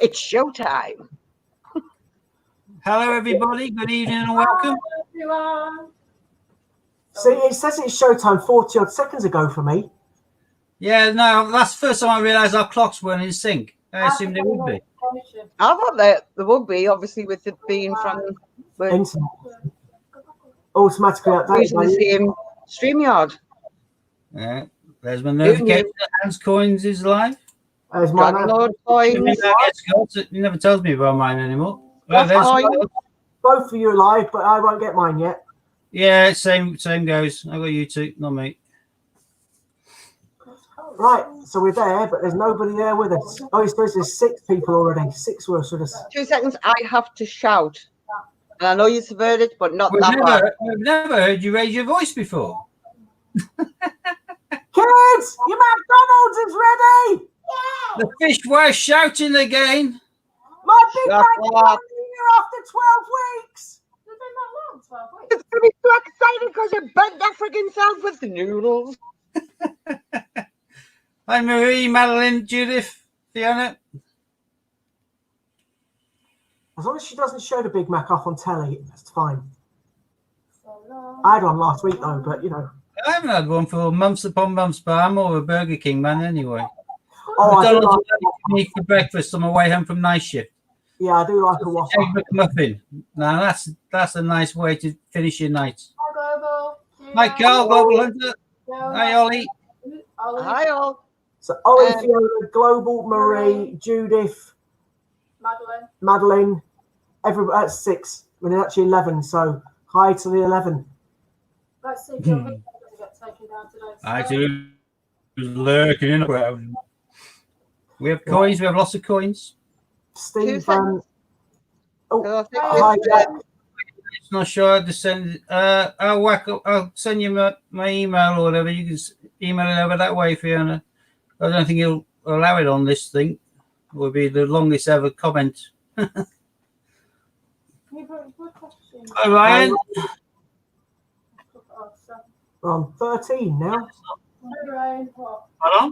It's showtime. Hello, everybody. Good evening and welcome. Everyone. See, it says it's showtime 40 odd seconds ago for me. Yeah, no, that's the first time I realised our clocks weren't in sync. I assumed they would be. I thought that there would be, obviously, with it being from Internet. Automatically using the updated. same StreamYard. Yeah, there's my notification that Hans Coins is live. There's my Dragon Lord coins. He never tells me about mine anymore. That's fine. Both of you are live, but I won't get mine yet. Yeah, same goes. I got you two, not me. Right, so we're there, but there's nobody there with us. Oh, it's supposed there's 6 people already. 6 were with us. 2 seconds, I have to shout. And I know you subverted it, but not We've that never heard you raise your voice before. Kids, your McDonald's is ready! The fish were shouting again. My Big Shut Mac is up. here after 12 weeks! Has it been that long? 12 weeks? It's going to be so excited because you burnt that friggin' self with the noodles. Hi, Marie, Madeline, Judith, Fiona. As long as she doesn't show the Big Mac off on telly, that's fine. So long. I had one last week though, but you know. I haven't had one for months upon months, but I'm more of a Burger King man anyway. Oh, I do McDonald's like, me for breakfast on my way home from night shift. yeah, I do like a waffle. Egg McMuffin. Now that's a nice way to finish your night. Hi, Global. Hi, Carl, Global Hunter. Hi, Ollie. Ollie. Hi, all. So Ollie, Fiona, Global, Marie, Judith, Madeline, everybody, that's 6. When it's actually 11, so hi to the 11. Let's see if your video doesn't get taken down today. I do lurking in the crowd. We have coins. We have lots of coins. Steve, seconds. oh, I think hi, Jack. It's not sure to send. I'll send you my email or whatever. You can email it over that way, Fiona. I don't think he'll allow it on this thing. It will be the longest ever comment. Hi, Ryan. We're on 13 now. Hold on.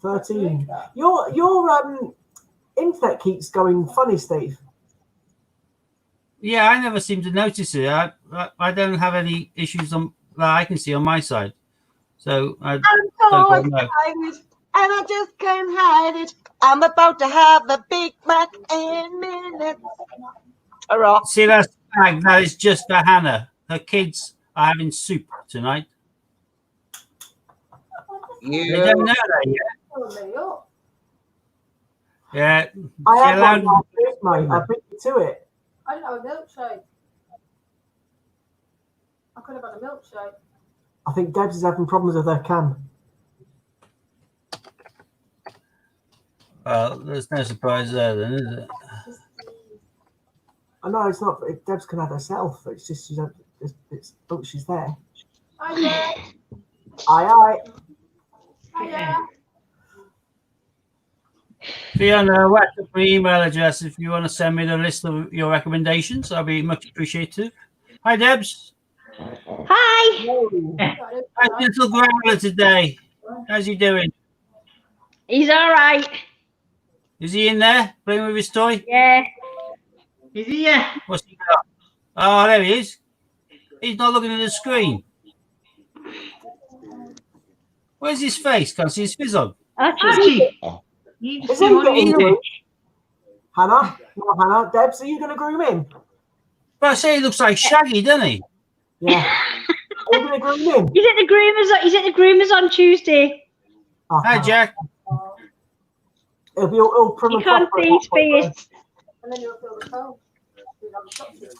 13. Your internet keeps going funny, Steve. Yeah, I never seem to notice it. I don't have any issues on that I can see on my side. So I I'm so don't quite excited, know. and I just can't hide it. I'm about to have a Big Mac in minutes. Hurrah. See, that flag. That is just for Hannah. Her kids are having soup tonight. They don't know that yet. Yeah. I she had allowed- one last week, mate. I beat you to it. I didn't have a milkshake. I could have had a milkshake. I think Debs is having problems with her cam. Well, there's no surprise there, then, is it? I know it's not. Debs can have herself. It's just she's she's there. Hiya. Aye. Hiya. Fiona, what's your email address if you want to send me the list of your recommendations? I'll be much appreciative. Hi, Debs. Hi. How's little Growler today? How's he doing? He's all right. Is he in there playing with his toy? Yeah. Is he? Yeah. What's he got? Oh, there he is. He's not looking at the screen. Where's his face? Can't see his fizz on. Archie. Is he getting groomed? Hannah? No, Hannah. Debs, are you going to groom him? But I say he looks like Shaggy, doesn't he? Yeah. Are you going to groom him? He's at the groomers. He's at the groomers on Tuesday. Oh, Hi, Jack. It'll be all prim You and can't proper. see his face. And then you'll feel the cold.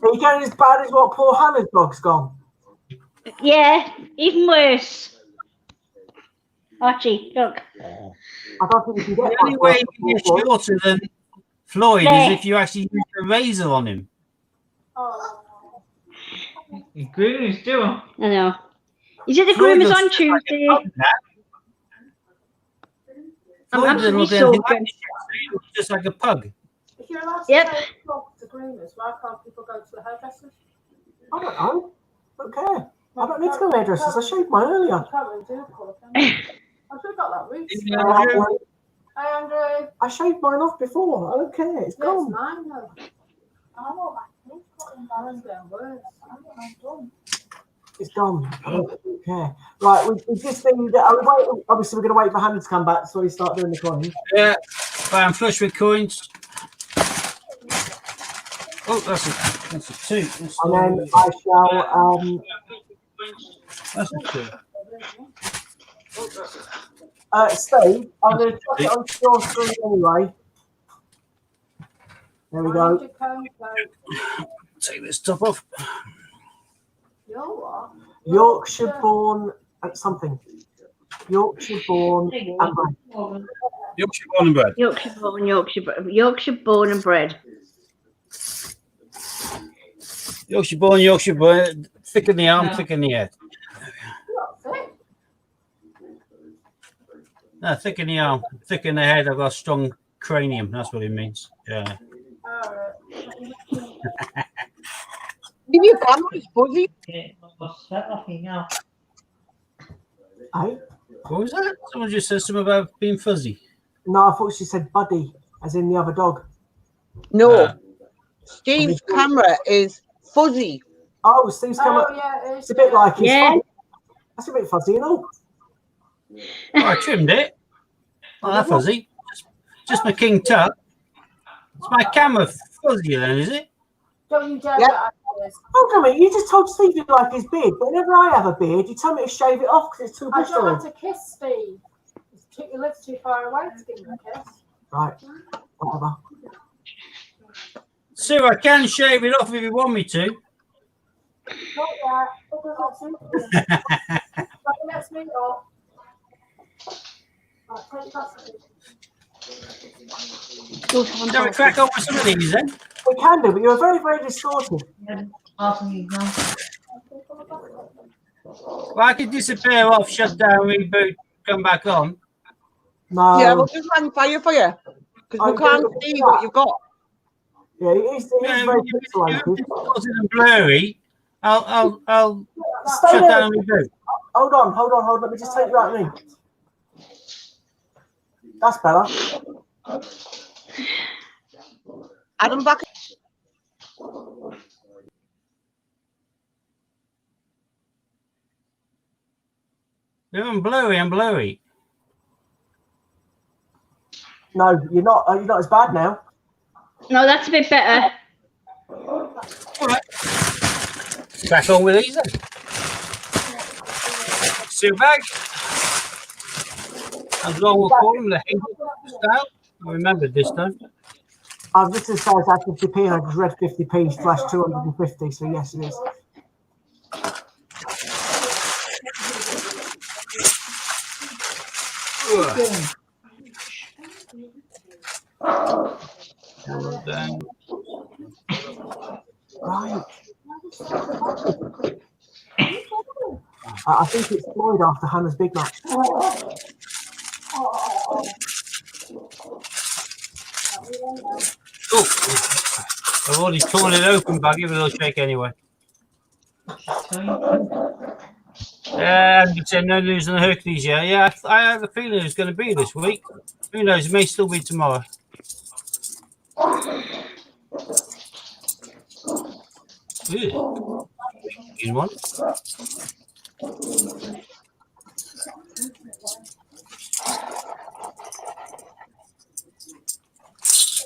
Are you going as bad as what poor Hannah's dog's gone? Yeah. Even worse. Archie, look. I don't think you can get The only much way worse he can than get Floyd. shorter than Floyd There. is if you actually use a razor on him. Oh. He's grooming still. I know. He's at the Floyd groomers looks on just like a Tuesday. pug now. I'm Floyd doesn't absolutely look anything like soaking. this, he looks just like a pug. If you're allowed to Yep. talk to groomers, why can't people go to the hairdressers? I don't know. Don't care. I don't need to go to hairdressers. I shaved mine earlier. I can't really do a colour, can I? I should have got that root. Yeah. Hi, Andrew. I shaved mine off before. I don't care. It's Yeah, it's gone. mine though. Mine's getting worse. It's gone. I don't care. Right, we just need. Obviously, we're going to wait for Hannah to come back so we start doing the coins. Yeah, I'm flush with coins. Oh, that's a 2. And then I shall. That's a 2. Steve, I'm going to chuck it onto your screen anyway. There we go. Take this top off. You're what? Yorkshire born something. Yorkshire born and bred. Yorkshire born and bred. Yorkshire born and bred. Yorkshire born. Thick in the arm, thick in the head. No, thick in the arm, thick in the head. I've got a strong cranium. That's what it means. Yeah. Give you cameras, fuzzy. Okay, what's that laughing now? Hey? What was that? Someone just said something about being fuzzy. No, I thought she said Buddy, as in the other dog. No, Steve's camera is fuzzy. Oh, Steve's camera. Oh, yeah, It's a bit like his. Yeah. That's a bit fuzzy, you know. Oh, I trimmed it. Not that fuzzy. Just my King Tut. It's my camera fuzzy then, is it? Don't you dare Yeah. get out of this. Hold on a minute, you just told Steve you like his beard, but whenever I have a beard, you tell me to shave it off because it's too I don't have bristly. to kiss Steve. He lives too far away to give him a kiss. Right, whatever. Sue, I can shave it off if you want me to. Not yet. It doesn't suit you. But let's move on. Right, take your glasses. Shall we crack on with some of these then? We can do, but you're very, very distorted. Well, I could disappear off, shut down, reboot, come back on. No. Yeah, we'll just hang fire for you because we can't see what you've got. Yeah, it is very If it's pixelated. distorted and blurry, I'll Stay shut there. down and reboot. Hold on. Let me just take you out of me. That's better. Adam back. I'm blurry. No, you're not. You're not as bad now. No, that's a bit better. All right. Crack on with these then. Seal bag. As long we'll call them the Hingle style. I remembered this time. I've just decided to have 50p and I just read 50p / 250, so yes, it is. Well done. Right. I think it's Floyd after Hannah's Big Mac. Oh, I've already torn it open, but I'll give it a little shake anyway. And no news on the Hercules yet. Yeah, I have a feeling it's going to be this week. Who knows? It may still be tomorrow. Ew. Good one.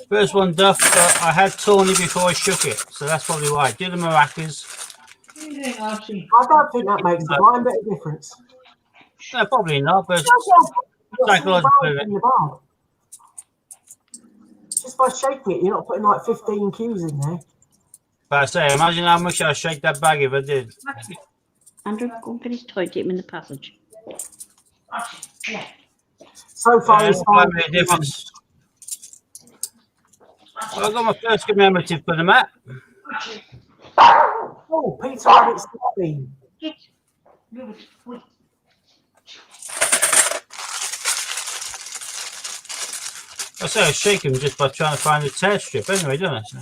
First one, Duff, I had torn it before I shook it, so that's probably why. I did the maracas. I don't think that makes a blind bit of difference. No, probably not, but psychologically. Just by shaking it, you're not putting like 15 cues in there. But I say, imagine how much I'd shake that bag if I did. Andrew, go and finish toy, take him in the passage. So far, it's Won't make a difference. Well, I got my first commemorative for the map. Oh, Peter Rabbit 16. I say I shake him just by trying to find the tear strip anyway, don't I? So.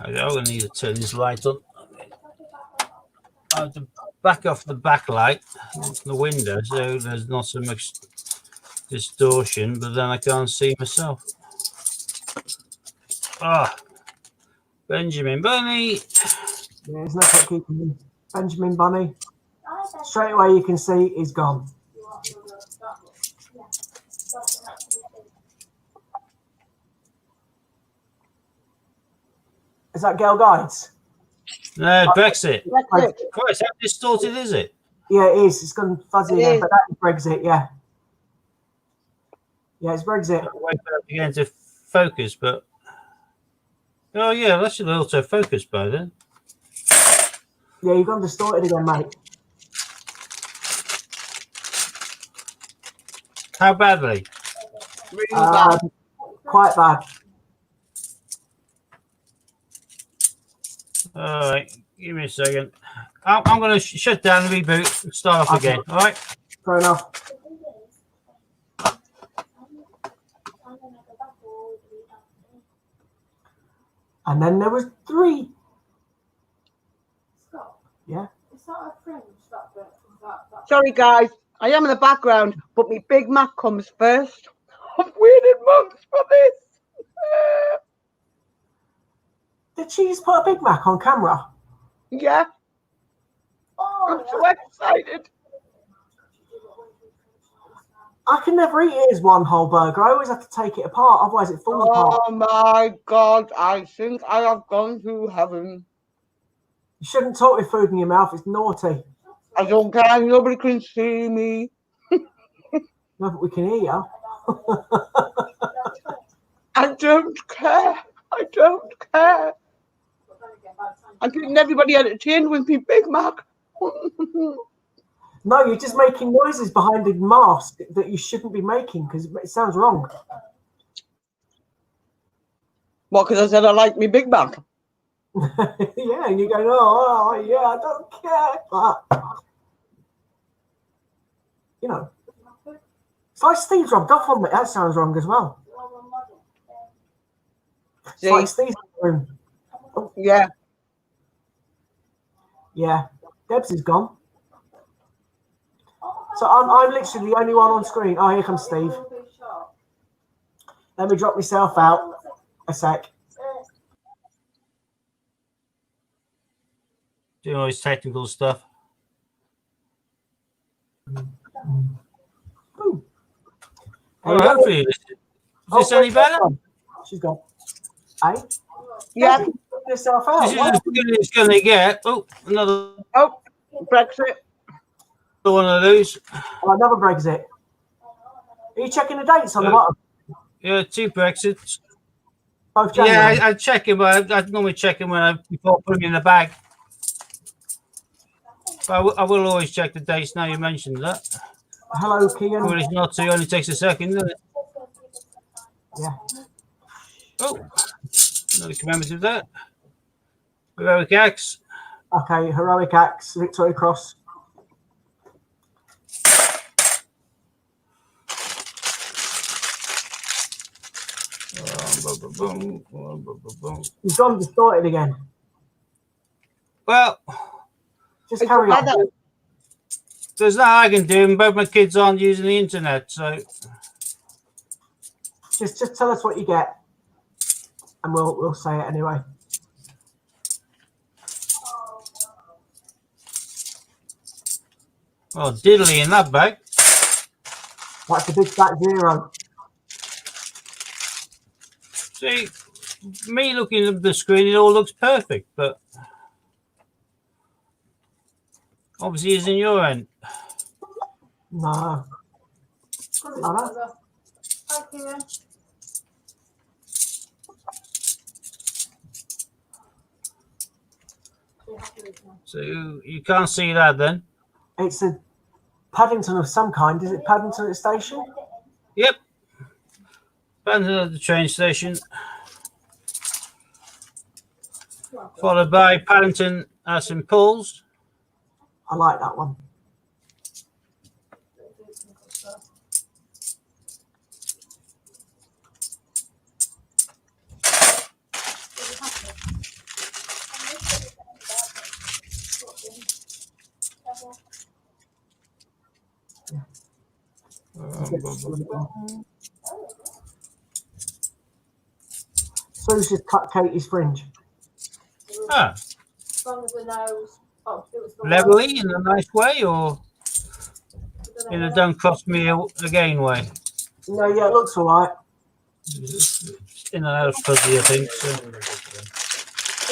I'm going to need to turn this light on. I have to back off the backlight, the window, so there's not so much distortion, but then I can't see myself. Ah, Benjamin Bunny. Yeah, there's no point keeping him. Benjamin Bunny. Straight away you can see he's gone. Is that Gail Guides? No, Brexit. That's it. Christ, how distorted is it? Yeah, it is. It's gone fuzzy It there, is. but that is Brexit, yeah. Yeah, it's Brexit. Wait for it to get into focus, but oh yeah, that should auto focus by then. Yeah, you've gone distorted again, mate. How badly? Really bad. Quite bad. All right, give me a second. I'm going to shut down, reboot, and start off Okay. again. All right. Fair enough. And then there was 3. Yeah. It's not a fringe, that bit. Sorry, guys. I am in the background, but my Big Mac comes first. I've waited months for this. Did she just put a Big Mac on camera? Yeah, I'm so excited. I can never eat it as one whole burger. I always have to take it apart, otherwise it falls apart. Oh my God, I think I have gone to heaven. You shouldn't talk with food in your mouth. It's naughty. I don't care. Nobody can see me. No, but we can hear you. I don't care. I don't care. I'm getting everybody entertained with me Big Mac. No, you're just making noises behind a mask that you shouldn't be making because it sounds wrong. What, because I said I like me Big Mac? Yeah, and you're going, oh, yeah, I don't care. But, you know, it's like Steve's rubbed off on me. That sounds wrong as well. It's like See? Steve's room. Yeah. Yeah, Debs is gone. So I'm literally the only one on screen. Oh, here comes Steve. Let me drop myself out a sec. Doing all this technical stuff. Boom. Well, hopefully, is this any better? She's gone. Hey? Yeah. Drop yourself out. This is as good as it's going to get. Oh, another Oh, Brexit. one of those. Oh, another Brexit. Are you checking the dates on the Yeah. bottom? Yeah, 2 Brexits. Both January. Yeah, I check them, but I normally check them before I put them in the bag. But I will always check the dates now you mentioned that. Hello, Kean. Well, it's not, so it only takes a second, doesn't it? Yeah. Oh, another commemorative there. Heroic Axe. Okay, Heroic Axe, Victoria Cross. You've gone distorted again. Well, Just carry on. there's nothing I can do, and both my kids aren't using the internet, so Just tell us what you get, and we'll say it anyway. oh, diddly in that bag. That's a big fat 0. See, me looking at the screen, it all looks perfect, but obviously it's in your end. No. No. Thank you. So you can't see that then. It's a Paddington of some kind. Is it Paddington at the station? Yep. Paddington at the train station. Followed by Paddington at St Paul's. I like that one. Sue's just cut Katie's fringe. Ah, As long as the nose. Oh, it was the levelly in a nice way, or in a don't cross me again way? No, yeah, it looks all right. In and out fuzzy, I think. So.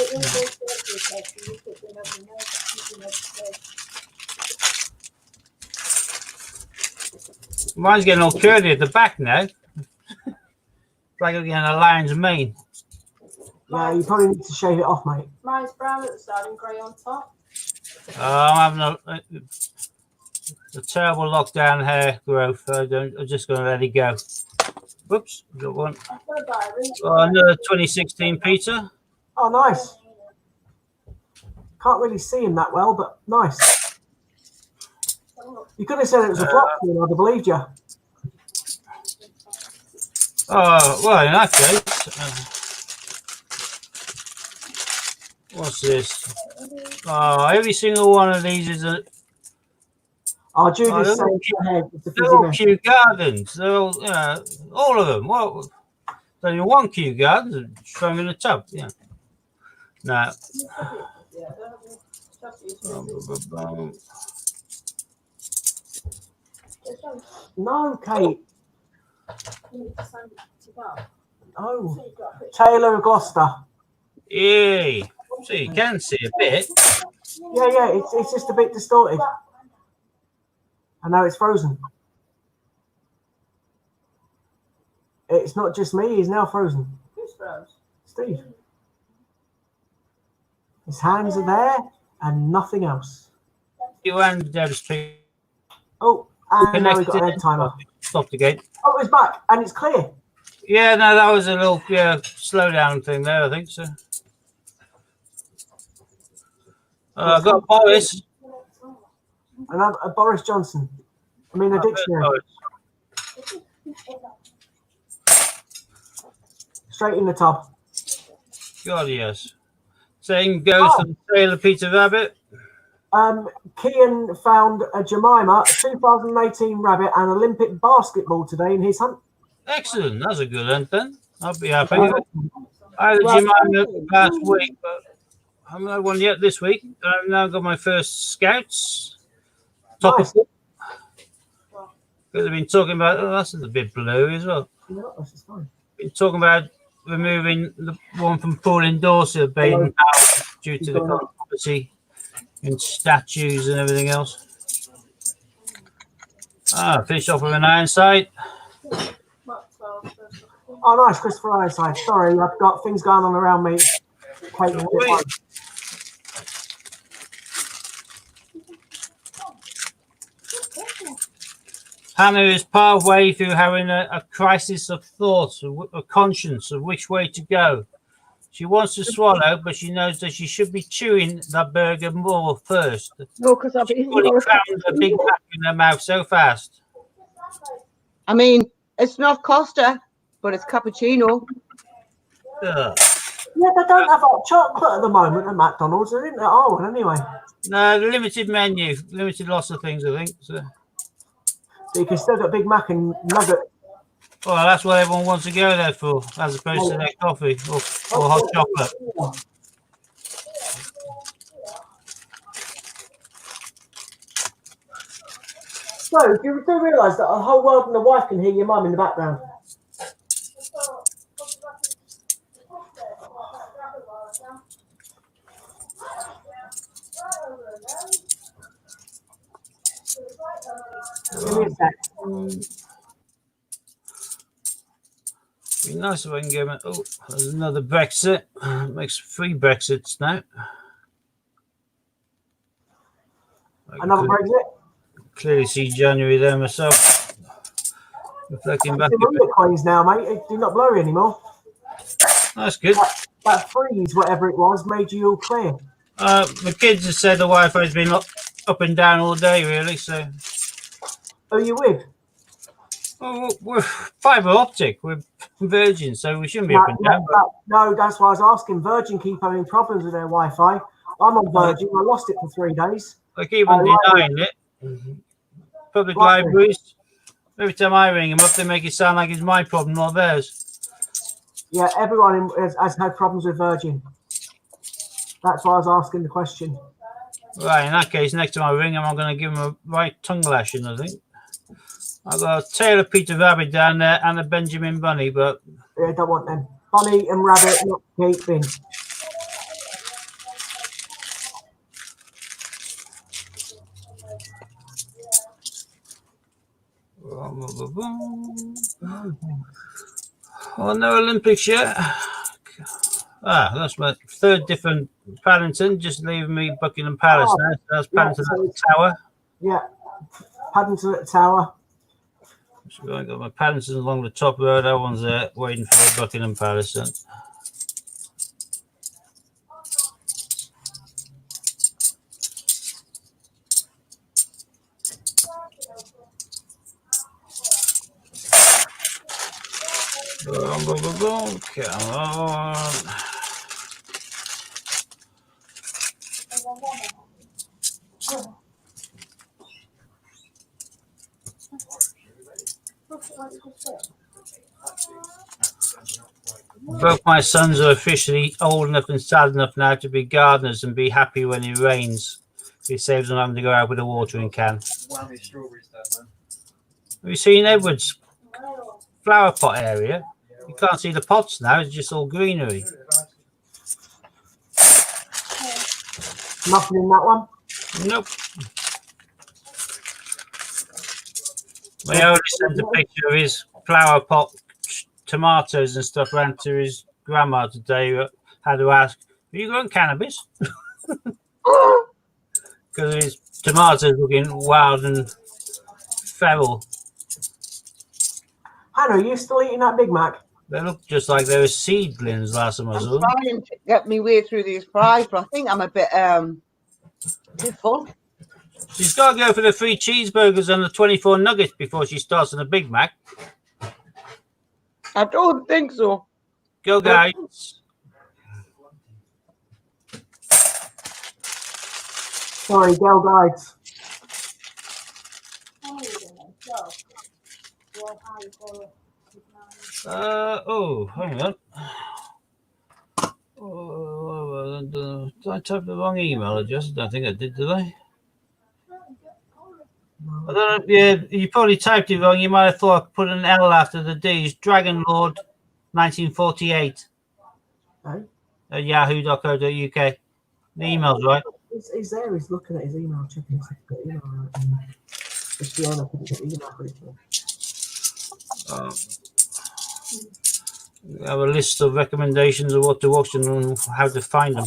It was all surgery, so you put them over the nose, you can have the- Mine's getting all curly at the back now. It's like I'm getting a lion's mane. Yeah, you probably need to shave it off, mate. Mine's brown at the side and grey on top. I'm having a terrible lockdown hair growth. I'm just going to let it go. Whoops, got one. I'm gonna buy a ring. Oh, another 2016 Peter. Oh, nice. Can't really see him that well, but nice. You could have said it was a flop, I'd have believed you. Oh, well, in that case, what's this? Oh, every single one of these is a. Oh, Judy's Oh, saying to her head, it's a They're all fizzy Kew Gardens. They're all, all of them. Well, there's only one Kew Gardens strung in a tub. Yeah. No. Yeah, that's No, Kate. you need to send it to that. No. So you've got a picture. Taylor of Gloucester. Yay. So you can see a bit. Yeah, it's just a bit distorted. And now it's frozen. It's not just me, he's now frozen. Who's froze? Steve. His hands are there and nothing else. You and Deb's tree. Oh, and now we've got an egg timer. Stopped again. Oh, it's back and it's clear. Yeah, no, that was a little slow down thing there, I think so. I've got Boris. And Boris Johnson. I mean, a dictionary. Boris. Straight in the tub. God, yes. Same goes for the Taylor Peter Rabbit. Kian found a Jemima 2018 rabbit and Olympic basketball today in his hunt. Excellent. That's a good hunt then. I'll be happy. I had a Jemima last week, but I haven't had one yet this week. I've now got my first scouts. Nice. Because they've been talking about, that's a bit blue as well. No, this is fine. Been talking about removing the one from Pauline Dorset, Baden Powell, due to the controversy in statues and everything else. Finish off with an Ironside. Oh, nice, Christopher Ironside. Sorry, I've got things going on around me. Kate, Hannah is partway through having a crisis of thought, a conscience of which way to go. She wants to swallow, but she knows that she should be chewing that burger more first. No, because I've She eaten fully more. crammed a big pack in her mouth so fast. I mean, it's not Costa, but it's cappuccino. Ugh. Yeah, they don't have hot chocolate at the moment at McDonald's. There isn't at all, anyway. No, limited menu, limited lots of things, I think. So You can still get Big Mac and nugget. well, that's what everyone wants to go there for, as opposed to their coffee or hot chocolate. So, you do realise that a whole world and the wife can hear your mum in the background? Give me a sec. Be nice if I can get it. Oh, there's another Brexit. Makes 3 Brexits now. I Another can Brexit. clearly see January there myself. Reflecting back The a bit. window coins now, mate. It do not blurry anymore. That's good. That freeze, whatever it was, made you all clear. The kids have said the Wi-Fi's been up and down all day, really. So, Who are you with? well, we're fibre optic. We're Virgin, so we shouldn't be up and down. No, that's why I was asking. Virgin keep having problems with their Wi-Fi. I'm on Virgin. I lost it for 3 days. They keep on denying it. public Right. libraries. Every time I ring them up, they make it sound like it's my problem, not theirs. Yeah, everyone has had problems with Virgin. That's why I was asking the question. Right, in that case, next time I ring them, I'm going to give them a right tongue lashing, I think. I've got a Taylor Peter Rabbit down there and a Benjamin Bunny, but Yeah, don't want them. Bunny and rabbit, not keeping. oh, no Olympics yet. That's my third different Paddington, just leaving me Buckingham Palace now. That's Paddington at the Tower. Yeah, Paddington at the Tower. So I got my Paddington along the top road. That one's there waiting for Buckingham Palace. Then. Boom, boom, boom, boom. Come on. Both my sons are officially old enough and sad enough now to be gardeners and be happy when it rains. It saves them having to go out with a watering can. Have you seen Edward's flower pot area? You can't see the pots now, it's just all greenery. Nothing in that one. Nope. My oldest sent a picture of his flower pot tomatoes and stuff round to his grandma today. Had to ask, have you grown cannabis? Because his tomatoes looking wild and feral. Hannah, are you still eating that Big Mac? They look just like they were seedlings last time I saw I'm them. trying to get me way through these fries, but I think I'm a bit full. She's got to go for the 3 cheeseburgers and the 24 nuggets before she starts on the Big Mac. I don't think so. Go, guys. Sorry, Girl Guides. Hang on. Oh, did I type the wrong email address? I don't think I did I? I don't know. Yeah, you probably typed it wrong. You might have thought I put an L after the D. It's Dragon Lord 1948 Hey? at yahoo.co.uk. The email's right. He's there, he's looking at his email, checking if he's got email right. It's Fiona couldn't get email quickly. We have a list of recommendations of what to watch and how to find them.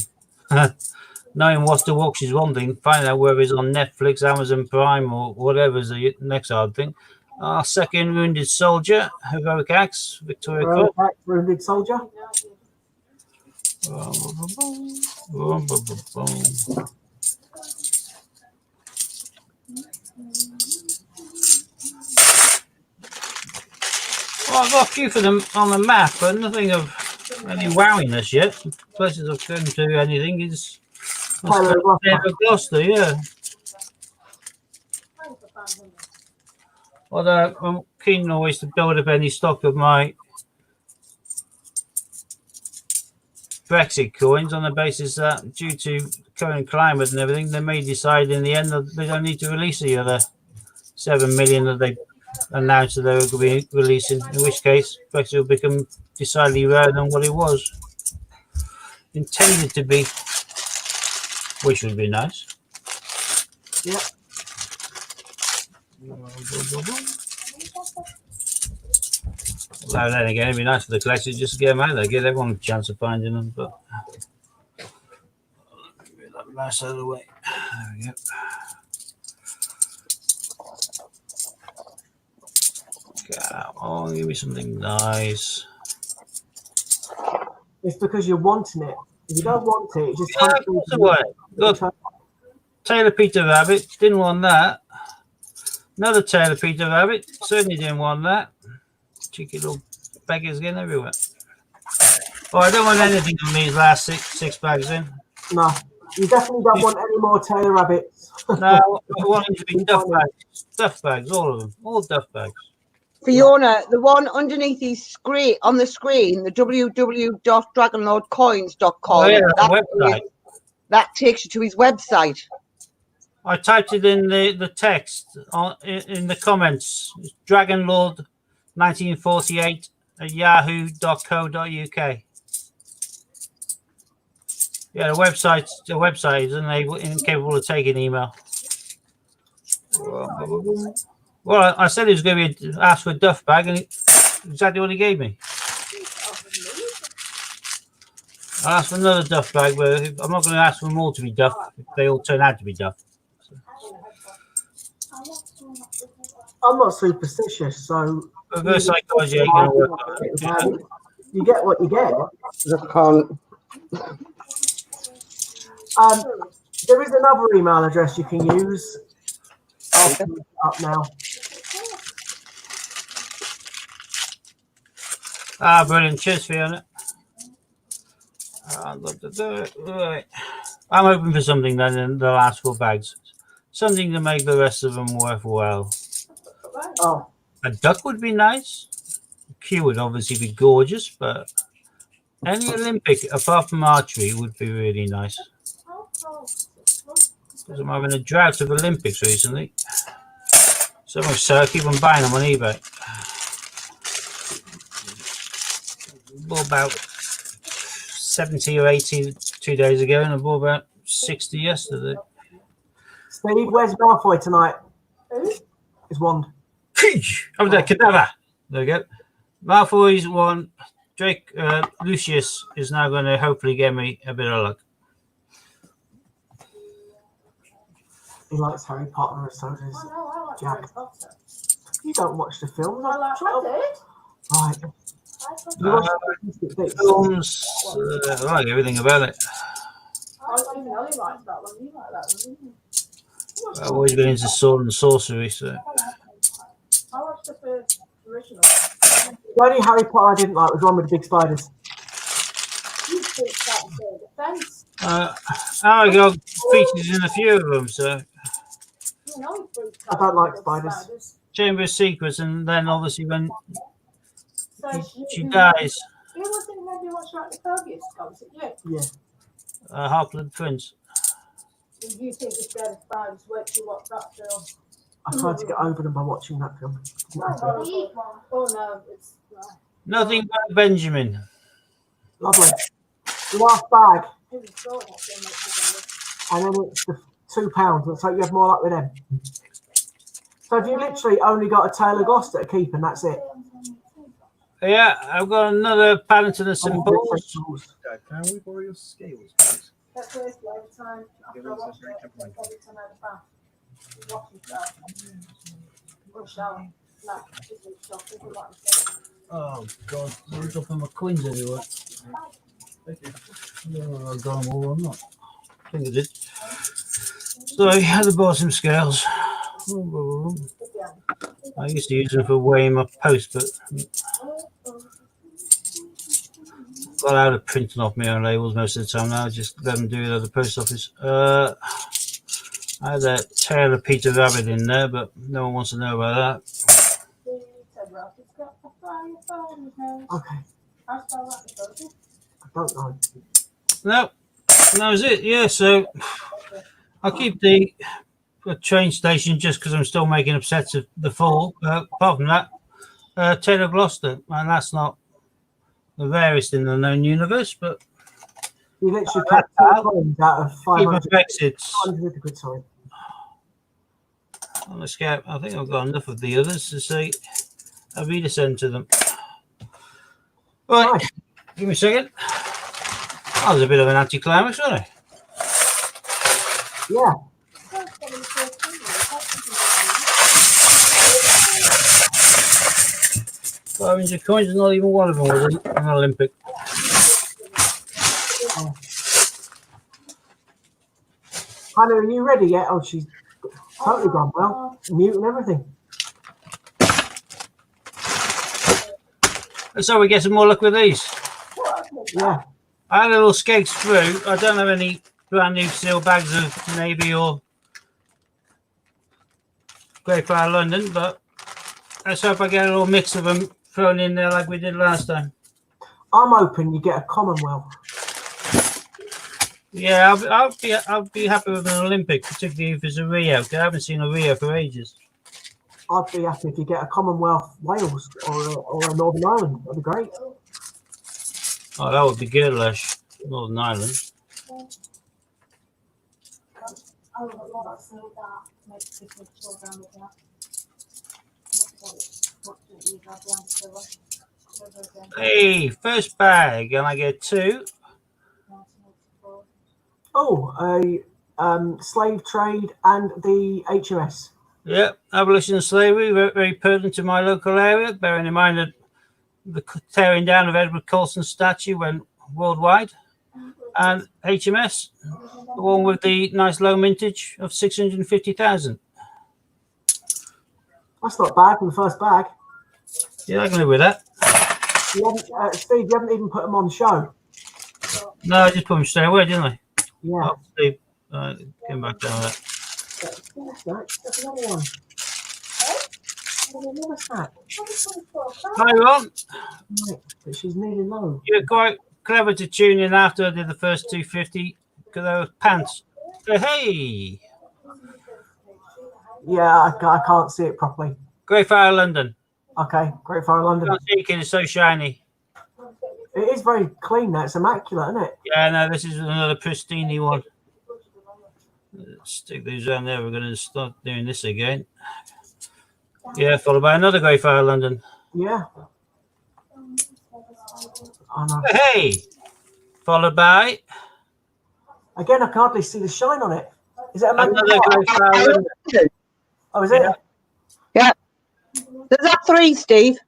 Knowing what to watch is one thing. Find out whether it's on Netflix, Amazon Prime, or whatever is the next hard thing. Our second Wounded Soldier, Heroic Acts, Victoria Court. Wounded Soldier. Well, I've got a few for them on the map, but nothing of any wowiness yet. Places I've come to anything is Gloucester, yeah. Although I'm keen always to build up any stock of my Brexit coins on the basis that due to current climate and everything, they may decide in the end that they don't need to release the other 7 million that they announced that they were going to be releasing, in which case Brexit will become decidedly rarer than what it was intended to be, which would be nice. Yeah. Well, then again, it'd be nice for the collectors just to get them out there, give everyone a chance of finding them. But get that mouse out of the way. There we go. Come on, give me something nice. It's because you're wanting it. If you don't want it, it just Yeah, of course I want it. Look, Taylor Peter Rabbit, didn't want that. Another Taylor Peter Rabbit, certainly didn't want that. Cheeky little beggars getting everywhere. Oh, I don't want anything from these last six bags in. No, you definitely don't want any more Taylor Rabbits. No, I want them to be duff bags. Duff bags, all of them. All duff bags. Fiona, the one underneath his screen on the screen, the www.dragonlordcoins.com. Oh, yeah, the website. That takes you to his website. I typed it in the text in the comments. It's Dragonlord 1948 at yahoo.co.uk. Yeah, the website is incapable of taking email. Well, I said he was going to be asked for a duff bag, and exactly what he gave me. I asked for another duff bag, but I'm not going to ask for them all to be duff if they all turn out to be duff. I'm not superstitious, so Reverse psychology ain't going to work. you get what you get. Just can't. There is another email address you can use. I'll put it up now. Ah, brilliant. Cheers, Fiona. Right. I'm hoping for something then in the last 4 bags. Something to make the rest of them worthwhile. Oh, A duck would be nice. A Q would obviously be gorgeous, but any Olympic apart from archery would be really nice. Because I'm having a drought of Olympics recently. So much so I keep on buying them on eBay. Bought about 70 or 80 2 days ago, and I bought about 60 yesterday. Steve, where's Malfoy tonight? His wand. Oh, there, cadaver. There we go. Malfoy's one. Drake Lucius is now going to hopefully get me a bit of luck. He likes Harry Potter, so does Jack. You don't watch the films. I did. Right. You watch the bits. Films. I like everything about it. I even know he likes that one. You like that one, didn't you? I've always been into sword and sorcery, so. I watched the first original. The only Harry Potter I didn't like was one with the big spiders. You think that's the defense. I got features in a few of them, so. You know he freaks I don't like spiders. Chamber of Secrets, and then obviously when So she dies, Who was it maybe watching like the Fergus concert? You? Yeah. Half-Blood Prince. Do you think it's better spiders? Wait till you watch that film. I tried to get over them by watching that film. Didn't happen. Oh no, it's Nothing but Benjamin. Lovely. The last bag, who saw that film together. and then it's the £2. Let's hope you have more luck with them. So if you literally only got a tail of Gloucester to keep, and that's it. Yeah, I've got another Paddington and St. Paul's. Can we borrow your scales, please? That's basically every time after I watch it, every time I have a bath, wash myself. Or shower. Like, just in shock, think about it. Oh, God. I'm dropping my coins everywhere. Thank you. Oh, I've got them all or not. I think I did. So I had to buy some scales. I used to use them for weighing my post, but got out of printing off my own labels most of the time now. I just let them do it at the post office. I had a tail of Peter Rabbit in there, but no one wants to know about that. Okay. I don't know. No, that was it. Yeah, so I'll keep the train station just because I'm still making upsets of the fall. Apart from that, Taylor Gloucester, and that's not the rarest in the known universe, but You literally cut 2 coins out of keep my 500. Brexits 500 quid, sorry. on the scout. I think I've got enough of the others to say I'll be to send to them. Right, Nice. give me a second. That was a bit of an anticlimax, wasn't it? Yeah. 500 coins, and not even one of them was an Olympic. Hannah, are you ready yet? Oh, she's totally gone well. Mute and everything. So we get some more luck with these. Yeah. I had a little skate through. I don't have any brand new steel bags of navy or Great Fire London, but let's hope I get a little mix of them thrown in there like we did last time. I'm hoping you get a Commonwealth. Yeah, I'll be happy with an Olympic, particularly if it's a Rio. 'Cause I haven't seen a Rio for ages. I'd be happy if you get a Commonwealth Wales or a Northern Ireland. That'd be great. Oh, that would be good, Lush. Northern Ireland. I would love to see that. Make people chill down with that. What do you have down to the Hey, first bag, and I get 2. Oh, a slave trade and the HMS. Yep, abolition of slavery, very, very pertinent to my local area, bearing in mind that the tearing down of Edward Colston's statue went worldwide. And HMS, the one with the nice low mintage of 650,000. That's not bad from the first bag. Yeah, I can live with that. Steve, you haven't even put them on show. No, I just put them straight away, didn't I? Yeah. Oh, Steve, get back down with that. That's another one. Another sack. Hi, Ron. Right, but she's nearly low. You're quite clever to tune in after I did the first 250 because they were pants. So, hey, Yeah, I can't see it properly. Great Fire London. Okay, Great Fire London. Can't see it 'cause it's so shiny. It is very clean now. It's immaculate, isn't it? Yeah, no, this is another pristine one. Stick these around there. We're going to start doing this again. Yeah, followed by another Great Fire London. Yeah. Oh, no. Hey, followed by Again, I can hardly see the shine on it. Is it a another Great Fire London. Oh, is it? Yeah. There's that 3, Steve.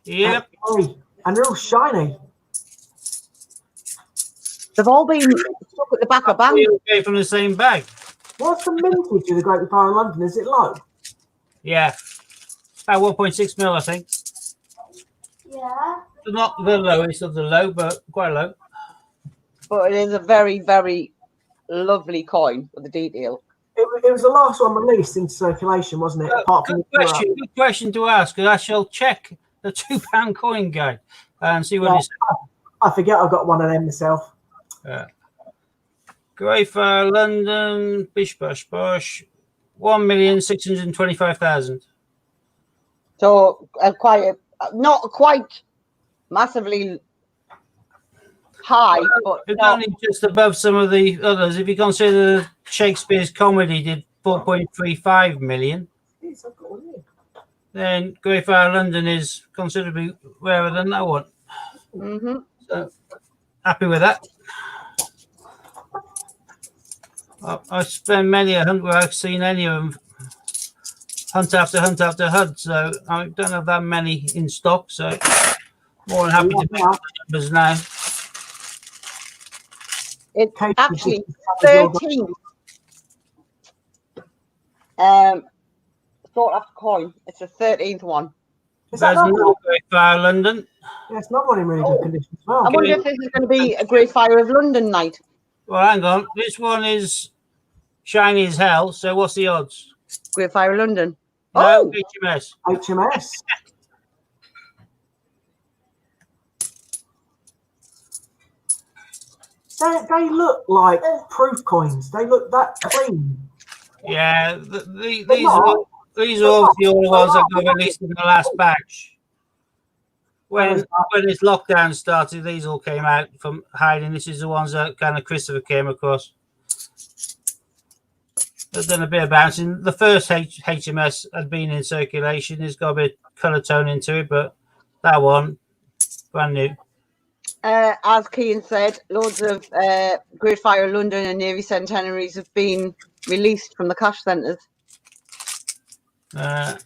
Yep. Three. And they're all shiny. They've all been stuck at the back of bank. We all came from the same bag. What's the mintage of the Great Fire of London? Is it low? Yeah. About 1.6 mil, I think. Yeah. Not the lowest of the low, but quite low. But it is a very, very lovely coin with the detail. It was the last one released into circulation, wasn't it? Apart from Good question to ask, because I shall check the £2 coin guide and see what it's. I forget I've got one of them myself. Great Fire London, bish bosh bosh, 1,625,000. So not quite massively high, but It's not, only just above some of the others. If you consider Shakespeare's comedy did 4.35 million, Yes, I've got one here. then Great Fire London is considerably rarer than that one. Mhm. So happy with that. I spent many a hunt where I've seen any of them hunt after hunt after hunt, so I don't have that many in stock, so more than happy to pick the numbers now. it's Kate, actually you just- 13. Sought after coin. It's the 13th one. Is that There's another another one? Great Fire London. Yeah, it's another one in really good condition as well. I wonder if this is going to be a Great Fire of London night. Well, hang on. This one is shiny as hell, so what's the odds? Great Fire of London. No, Oh, HMS. HMS. They look like proof coins. They look that clean. Yeah, these are obviously all the ones that got released in the last batch. When this lockdown started, these all came out from hiding. This is the ones that kind of Christopher came across. They've done a bit of bouncing. The first HMS had been in circulation. It's got a bit of colour tone into it, but that one, brand new. as Kean said, loads of Great Fire of London and Navy centenaries have been released from the cash centres. And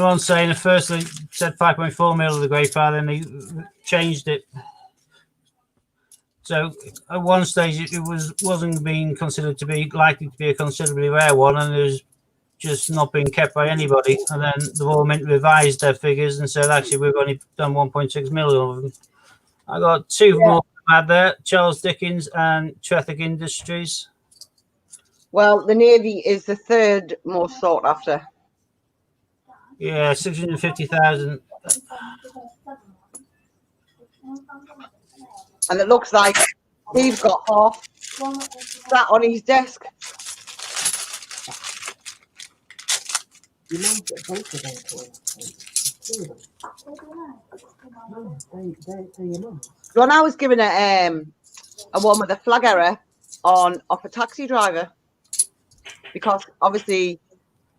one saying at first they said 5.4 mil of the Great Fire, then they changed it. So at one stage it wasn't being considered to be likely to be a considerably rare one, and it was just not being kept by anybody. And then the Royal Mint revised their figures and said, actually, we've only done 1.6 million of them. I got two more out there: Charles Dickens and Tretherick Industries. Well, the Navy is the third most sought after. Yeah, 650,000. And it looks like he's got half sat on his desk. Your mum get both of them coins. Two of them. No, they're your mum's. When I was given a one with a flag error off a taxi driver, because obviously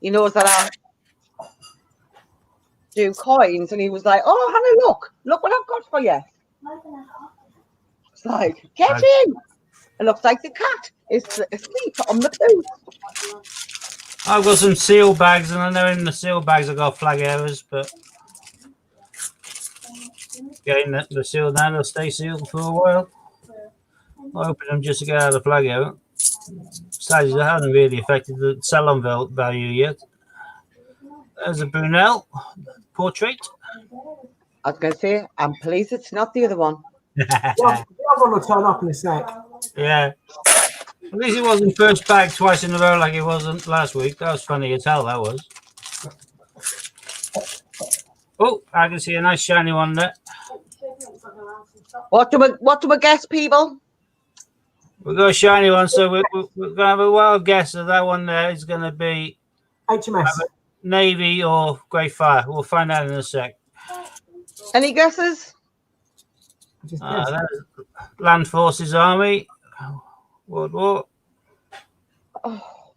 he knows that I do coins, and he was like, "Oh, Hannah, look what I've got for you." It's like, get in. It looks like the cat is asleep on the poo. I've got some seal bags, and I know in the seal bags I've got flag errors, but getting the seal now, they'll stay sealed for a while. I open them just to get out of the flag error. Besides, it hasn't really affected the sell-on value yet. There's a Brunel portrait. I was going to say, I'm pleased it's not the other one. The other one will turn up in a sec. Yeah. At least it wasn't first bag twice in a row like it wasn't last week. That was funny as hell, that was. Oh, I can see a nice shiny one there. What do we guess, people? We've got a shiny one, so we're going to have a wild guess that that one there is going to be HMS. Navy or Great Fire. We'll find out in a sec. Any guesses? Just guess. That's Land Forces Army. World War. Oh,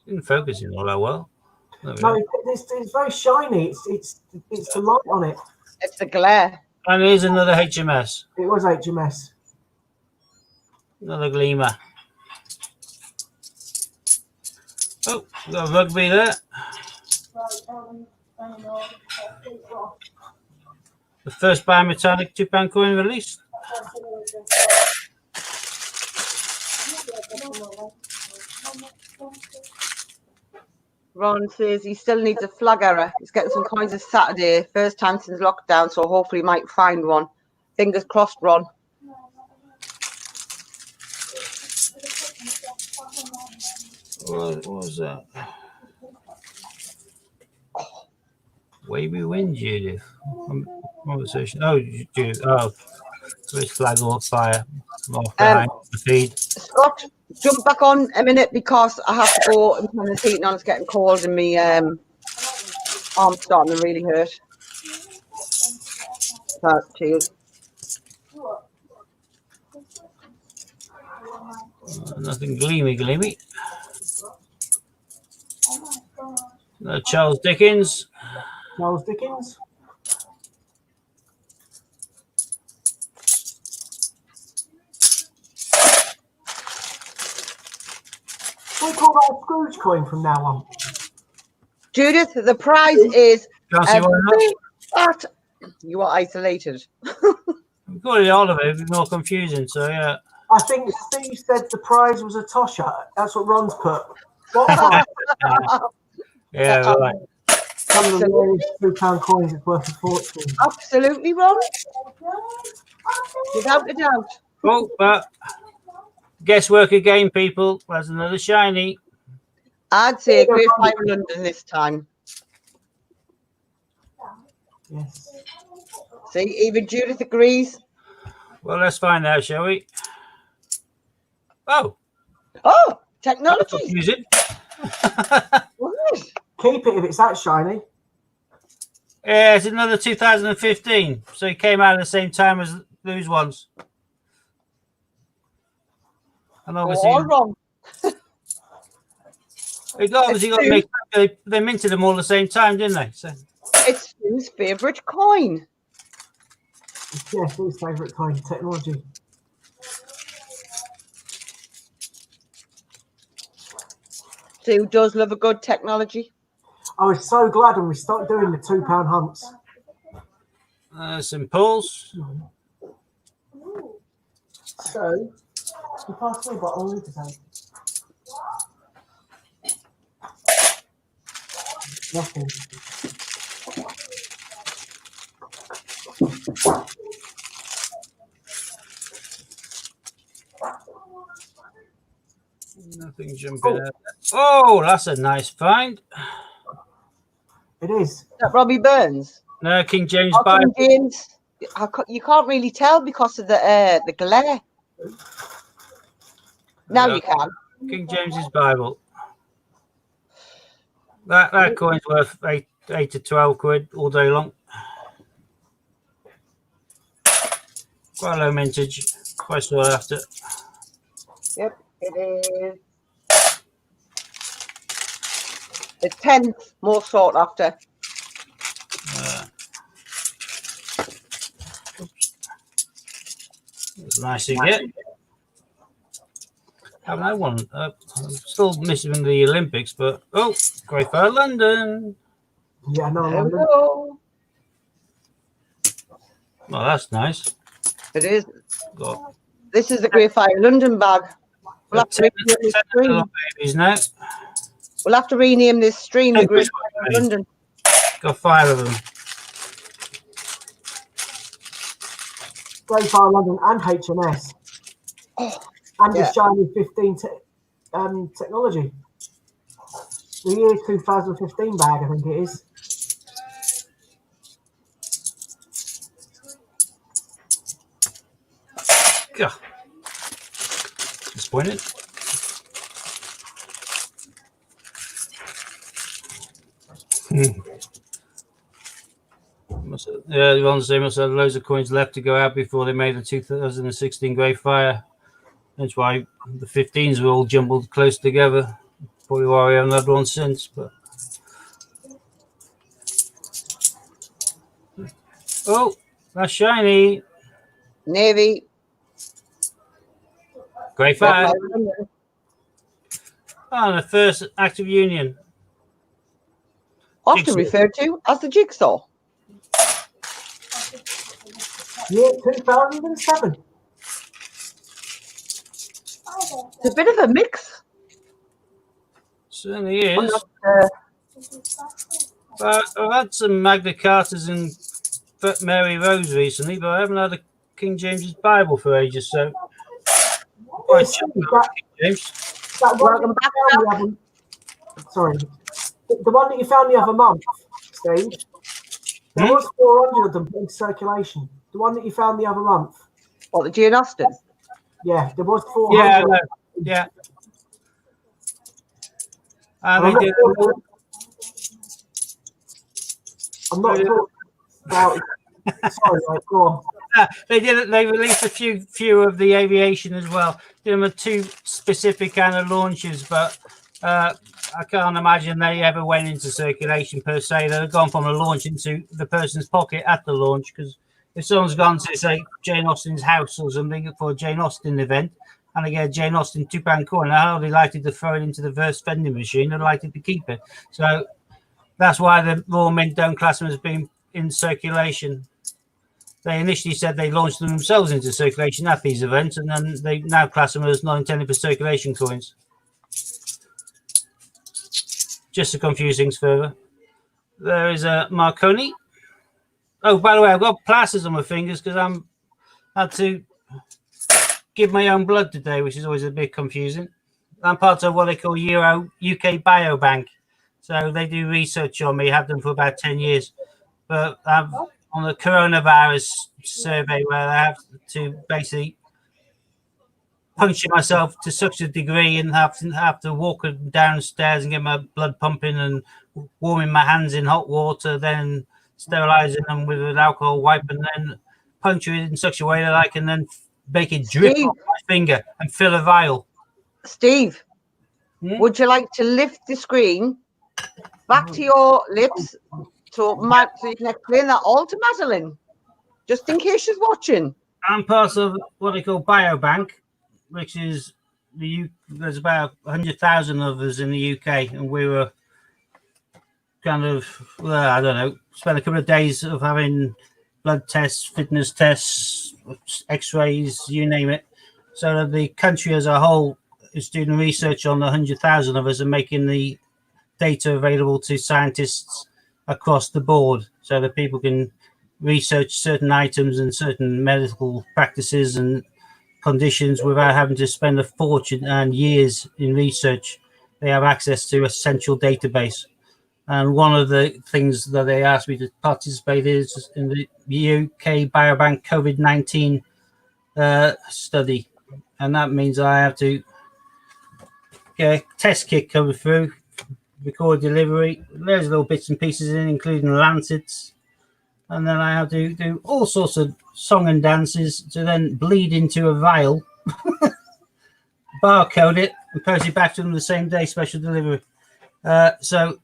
Didn't focus in all that well. There we No, go. it's very shiny. It's the light on it. it's the glare. And here's another HMS. It was HMS. Another gleamer. Oh, we've got a rugby there. The first biometallic £2 coin released. Ron says he still needs a flag error. He's getting some coins this Saturday, first time since lockdown, so hopefully he might find one. Fingers crossed, Ron. What was that? Wavy wind, Judith. Conversation. Oh, Judith. Oh, so it's flag or fire. Off behind the feed. Scott, jump back on a minute because I have to go and turn the heating on. It's getting cold and my arm's starting to really hurt. So, cheers. Nothing gleamy. No Charles Dickens. Charles Dickens. We call that a Scrooge coin from now on. Judith, the prize is Can't see why not. you are isolated. We've got it all of it. It'd be more confusing. So yeah. I think Steve said the prize was a tosher. That's what Ron's put. What prize? Yeah, right. Some of the rarest £2 coins is worth a fortune. Absolutely, Ron. Without a doubt. Oh, but guesswork again, people. There's another shiny. I'd say Great Fire London this time. Yes. See, even Judith agrees. Well, let's find out, shall we? Oh, Oh, technology. use it. Right. Keep it if it's that shiny. Yeah, it's another 2015. So it came out at the same time as those ones. And obviously, All wrong. it obviously got mixed up. They minted them all at the same time, didn't they? So It's Stu's favourite coin. Yes, his favourite kind of technology. Stu does love a good technology. I was so glad when we started doing the £2 humps. some pulls. So, you passed me a bottle of today. Nothing. No, King jumping out. Oh, that's a nice find. It is. Is that Robbie Burns? No, King James Oh, Bible. King James. You can't really tell because of the glare. Now No, you can. King James's Bible. That coin's worth 8 to 12 quid all day long. Quite low mintage. Quite sought after. Yep, it is. The 10th most sought after. It's nice to get. Haven't had one. I'm still missing the Olympics, but Great Fire London. Yeah, no, There we London. go. Oh, that's nice. It is. Got This is the Great Fire London bag. We'll have to 10 rename this stream. little babies now. We'll have to rename this stream the Great Fire London. Got 5 of them. Great Fire London and H&S. Oh, And yeah. the Shiny 15 technology. The year 2015 bag, I think it is. God. Disappointed. Yeah, the ones they must have loads of coins left to go out before they made the 2016 Great Fire. That's why the 15s were all jumbled close together. Probably why we haven't had one since. But oh, that's shiny. Navy. Great Great Fire. Fire London. Oh, the first active union. Often Jigsaw. referred to as the Jigsaw. Year 2007. It's a bit of a mix. Certainly is. Uh, But I've had some Magna Cartas and Mary Rose recently, but I haven't had a King James's Bible for ages. So, quite Yes, chuffed with that- King James. That one Welcome that back, you found the other, sorry. The one that you found the other month, Steve. There Hmm? was 400 of them in circulation. The one that you found the other month. What, the Jane Austen? Yeah, there was 400. Yeah, no, yeah. And I'm they did. not talking about. Sorry, mate, go on. They did. They released a few of the aviation as well. Did them with 2 specific kind of launches, but I can't imagine they ever went into circulation per se. They've gone from a launch into the person's pocket at the launch. Because if someone's gone to say Jane Austen's house or something for a Jane Austen event, and they get a Jane Austen £2 coin, they're hardly likely to throw it into the reverse vending machine. They're likely to keep it. So that's why the Royal Mint don't class them as being in circulation. They initially said they launched them themselves into circulation at these events, and then they now class them as not intended for circulation coins. Just to confuse things further. There is a Marconi. Oh, by the way, I've got plasters on my fingers because I'm had to give my own blood today, which is always a bit confusing. I'm part of what they call UK Biobank. So they do research on me, have done for about 10 years. But I'm on the coronavirus survey where I have to basically puncture myself to such a degree and have to walk downstairs and get my blood pumping and warming my hands in hot water, then sterilizing them with an alcohol wipe, and then puncture it in such a way that I can then make it drip Steve. off my finger and fill a vial. Steve, Hmm? would you like to lift the screen back to your lips so you can explain that all to Madeline, just in case she's watching? I'm part of what they call Biobank, which is there's about 100,000 of us in the UK, and we were kind of, well, I don't know, spent a couple of days of having blood tests, fitness tests, x-rays, you name it. So the country as a whole is doing research on the 100,000 of us and making the data available to scientists across the board so that people can research certain items and certain medical practices and conditions without having to spend a fortune and years in research. They have access to a central database. And one of the things that they asked me to participate is in the UK Biobank COVID-19 study. And that means I have to get a test kit coming through, record delivery, there's little bits and pieces in, including lancets. And then I have to do all sorts of song and dances to then bleed into a vial, barcode it, and post it back to them the same day, special delivery. So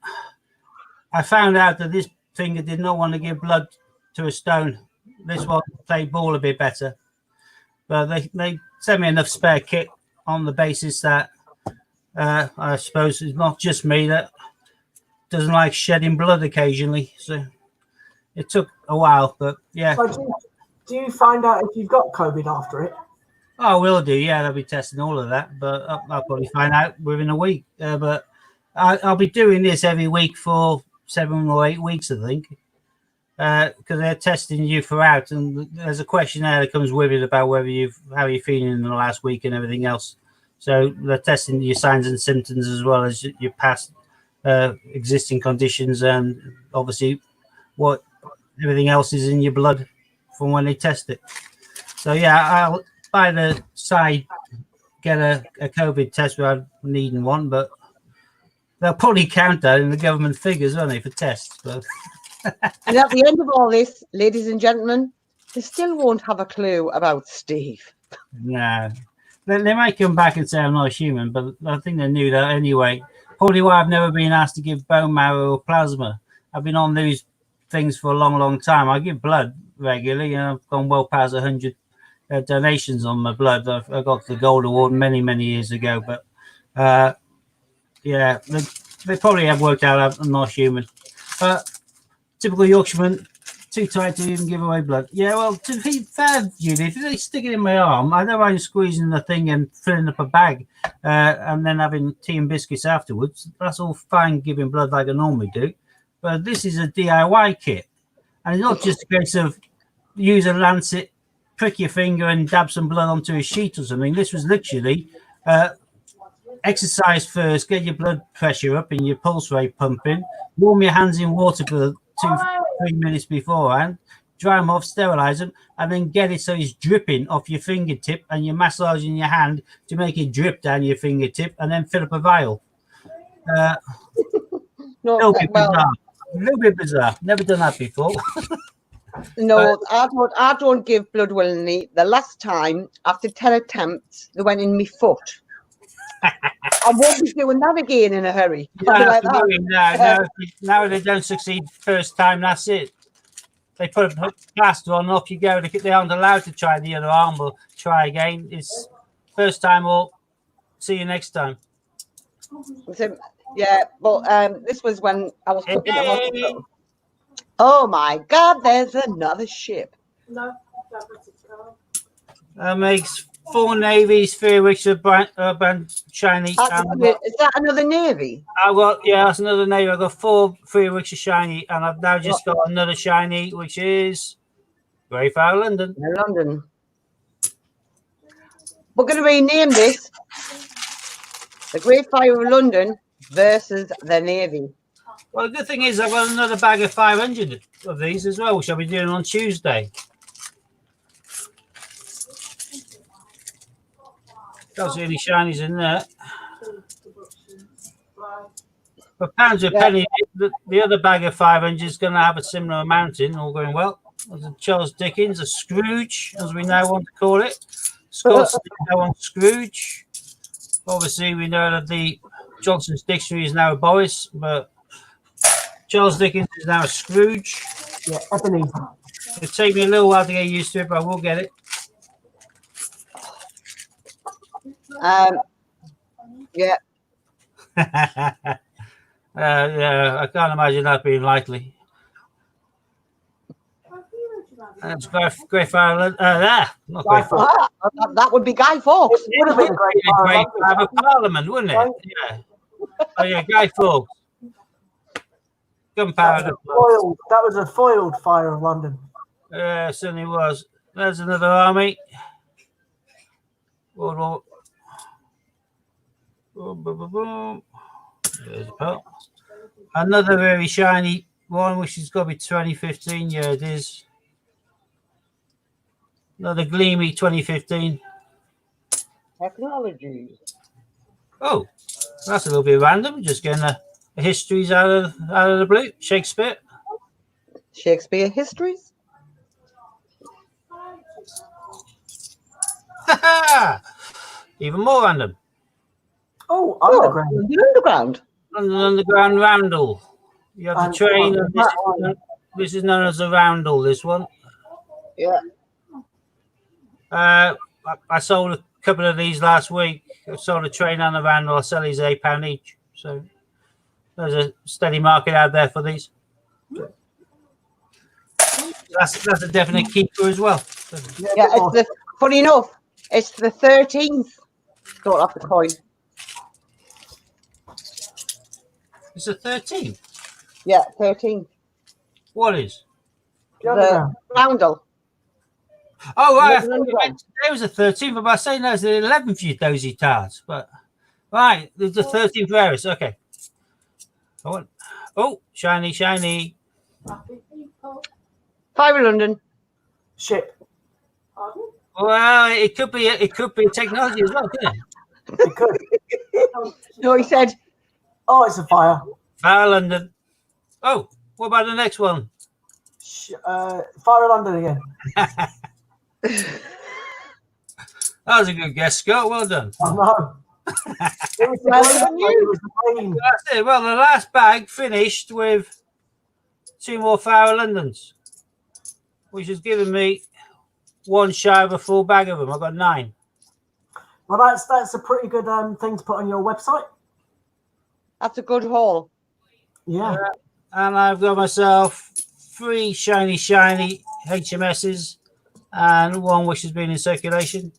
I found out that this finger did not want to give blood to a stone. This one played ball a bit better. But they sent me enough spare kit on the basis that I suppose it's not just me that doesn't like shedding blood occasionally. So it took a while, but yeah. So do you find out if you've got COVID after it? Oh, will do. Yeah, they'll be testing all of that, but I'll probably find out within a week. But I'll be doing this every week for 7 or 8 weeks, I think, because they're testing you throughout, and there's a questionnaire that comes with it about whether how you're feeling in the last week and everything else. So they're testing your signs and symptoms as well as your past existing conditions, and obviously what everything else is in your blood from when they test it. So yeah, I'll by the side get a COVID test without needing one, but they'll probably count that in the government figures, won't they, for tests? But And at the end of all this, ladies and gentlemen, they still won't have a clue about Steve. no, they might come back and say I'm not human, but I think they knew that anyway. Probably why I've never been asked to give bone marrow or plasma. I've been on these things for a long, long time. I give blood regularly, and I've gone well past 100 donations on my blood. I got the gold award many, many years ago, but yeah, they probably have worked out I'm not human. But typical Yorkshireman, too tight to even give away blood. Yeah, well, to be fair, Judith, if they stick it in my arm, I don't mind squeezing the thing and filling up a bag and then having tea and biscuits afterwards. That's all fine giving blood like I normally do. But this is a DIY kit. And it's not just a case of use a lancet, prick your finger and dab some blood onto a sheet or something. This was literally exercise first, get your blood pressure up and your pulse rate pumping, warm your hands in water for 2-3 minutes beforehand, dry them off, sterilize them, and then get it so it's dripping off your fingertip, and you're massaging your hand to make it drip down your fingertip, and then fill up a vial. No, A little bit bizarre. Never done that before. no, I don't give blood willingly. The last time, after 10 attempts, they went in my foot. I won't be doing that again in a hurry. I'll be like that. Now they don't succeed first time, that's it. They put a plaster on, off you go. They aren't allowed to try the other arm or try again. It's first time or see you next time. So, yeah, well, this was when I was put in the hospital. Oh my God, there's another ship. No, that was it. Oh. That makes 4 navies, 3 which are brand shiny. Is that another navy? That's another navy. I've got 3 which are shiny, and I've now just got another shiny, which is Greyfire London. London. We're going to rename this the Greyfire of London versus the Navy. Well, the good thing is I've got another bag of 500 of these as well, which I'll be doing on Tuesday. Got any shinies in there. For pounds a penny, the other bag of 500 is going to have a similar amount in, all going well. There's a Charles Dickens, a Scrooge, as we now want to call it. Scott's now on Scrooge. Obviously, we know that the Johnson's Dictionary is now a Boris, but Charles Dickens is now a Scrooge. Yeah, Ebenezer. It'll take me a little while to get used to it, but I will get it. Yeah. Yeah, I can't imagine that being likely. That's Greyfire London. Not Greyfire. That would be Guy Fawkes. It would have been Great Fire of Parliament, wouldn't it? Yeah. Oh yeah, Guy Fawkes. Gunpowder. That was a foiled Fire of London. Yeah, certainly was. There's another army. Boom, boom, boom, boom. There's a pot. Another very shiny one, which has got to be 2015. Yeah, it is. Another gleamy 2015. Technology. Oh, that's a little bit random. Just getting a histories out of the blue. Shakespeare. Shakespeare histories. Even more random. Oh, Oh, underground. the underground. London Underground Roundel. You have the And train, and that one. this is known as a roundel. This one. Yeah. I sold a couple of these last week. I sold a train and a roundel. I sell these at £8 each. So there's a steady market out there for these. That's a definite keeper as well. Yeah, it's the funny enough, it's the 13th sort of the coin. It's a 13. Yeah, 13th. What is? The roundel. Oh, right. I London thought you Underground. meant today was the 13th, but I say no, it's the 11th, you dozy tards. But, right, there's the 13th rarest. Okay. Oh, shiny, shiny. Happy people. Fire London. Ship. Pardon? Well, it could be a technology as well, couldn't it? It could. No, he said, Oh, it's a fire. Fire London. Oh, what about the next one? Fire London again. That was a good guess, Scott. Well done. Oh, no. It was the Well green, done, you. it was the green. That's it. Well, the last bag finished with 2 more Fire Londons, which has given me one shy of a full bag of them. I've got 9. Well, that's a pretty good thing to put on your website. that's a good haul. Yeah. And I've got myself 3 shiny HMSs and 1 which has been in circulation.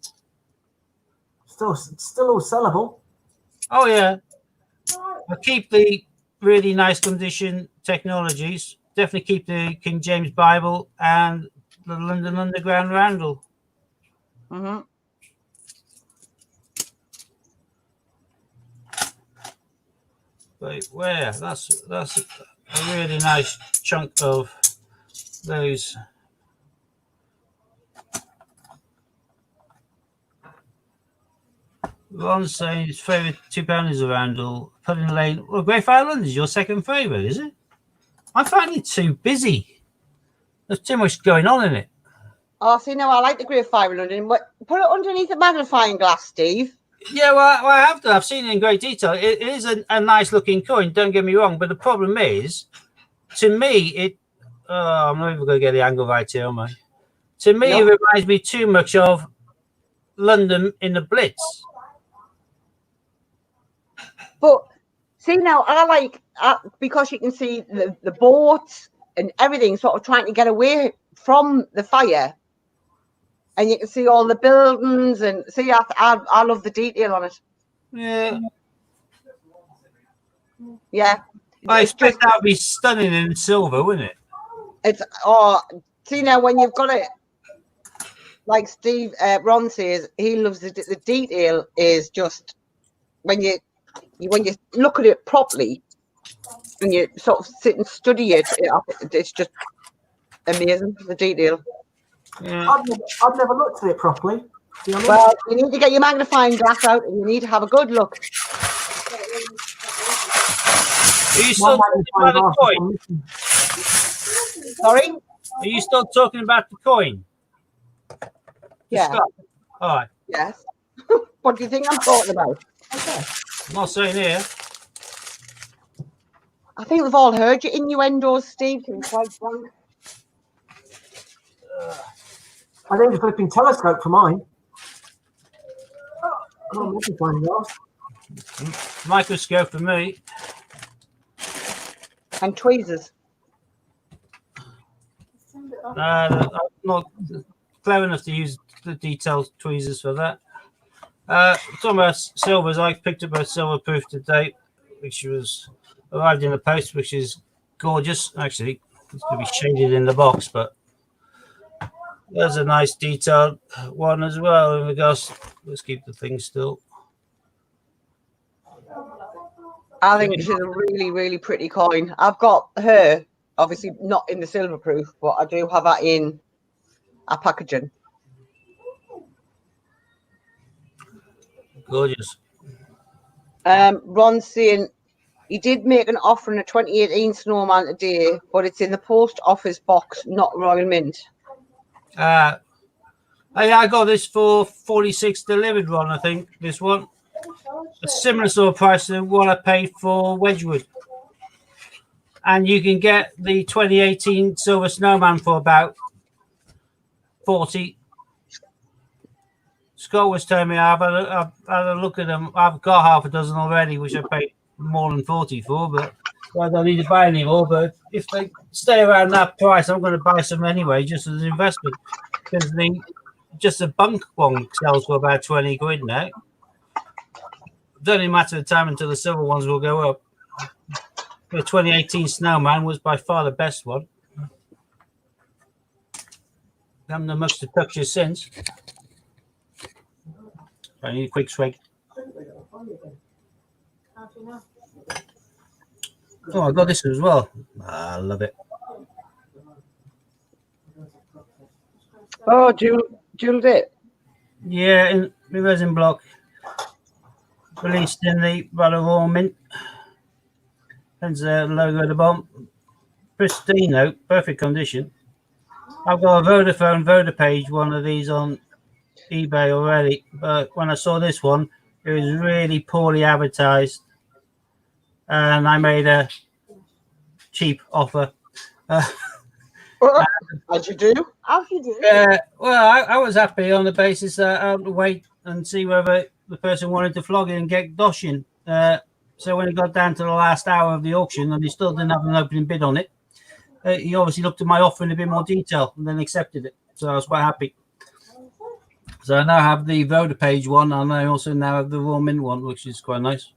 Still all sellable. Oh, yeah. I keep the really nice condition technologies. Definitely keep the King James Bible and the London Underground Roundel. Mm-hmm. But where? That's a really nice chunk of those. Ron's saying his favourite £2 is a roundel. Pudding Lane. Well, Great Fire London is your second favourite, is it? I'm finding it too busy. There's too much going on in it. Oh, see, no, I like the Great Fire London. Put it underneath a magnifying glass, Steve. Yeah, well, I have done. I've seen it in great detail. It is a nice looking coin, don't get me wrong. But the problem is, to me, I'm not even going to get the angle right here, am I? To me, No. it reminds me too much of London in the Blitz. But see, now I like because you can see the boats and everything sort of trying to get away from the fire, and you can see all the buildings and see. I love the detail on it. Yeah, Yeah, I it's expect that would be stunning in silver, wouldn't it? It's see now when you've got it, like Steve Ron says, he loves the detail. Is just when you look at it properly and you sort of sit and study it, it's just amazing, the detail. Yeah. I've never looked at it properly. To be honest. Well, you need to get your magnifying glass out and you need to have a good look. Are you still talking about the coin? Sorry? Are you still talking about the coin? Yeah. Scott? All right. Yes. What do you think I'm talking about? I'm not saying here. I think we've all heard your innuendos, Steve. To be quite frank. I need a flipping telescope for mine. Oh, magnifying glass. Microscope for me. And tweezers. I'm not clever enough to use the detailed tweezers for that. Talking about silvers, I picked up a silver proof today, which was arrived in the post, which is gorgeous. Actually, it's going to be shaded in the box, but There's a nice detailed one as well in regards. Let's keep the thing still. I think she's a really, really pretty coin. I've got her, obviously not in the silver proof, but I do have that in a packaging. Gorgeous. Ron's saying he did make an offer on a 2018 Snowman today, but it's in the post office box, not Royal Mint. I got this for 46 delivered one, I think. This one. A similar sort of price to what I paid for Wedgwood. And you can get the 2018 Silver Snowman for about 40. Scott was telling me I've had a look at them. I've got half a dozen already, which I paid more than 40 for, but I don't need to buy any more. But if they stay around that price, I'm going to buy some anyway, just as an investment. Because just a bunk one sells for about 20 quid now. It's only a matter of time until the silver ones will go up. The 2018 Snowman was by far the best one. Haven't done much to touch it since. I need a quick swig. How do you know? Oh, I got this as well. I love it. Oh, jeweled it. Yeah, in the resin block. Released in the Royal Mint. There's the logo at the bottom. Pristine though, perfect condition. I've got a Vodafone Vodapage one of these on eBay already, but when I saw this one, it was really poorly advertised, and I made a cheap offer. How'd you do? How do you do? Well, I was happy on the basis that I would wait and see whether the person wanted to flog it and get doshing. So when it got down to the last hour of the auction and he still didn't have an opening bid on it, he obviously looked at my offer in a bit more detail and then accepted it. So I was quite happy. So I now have the Vodapage one, and I also now have the Royal Mint one, which is quite nice.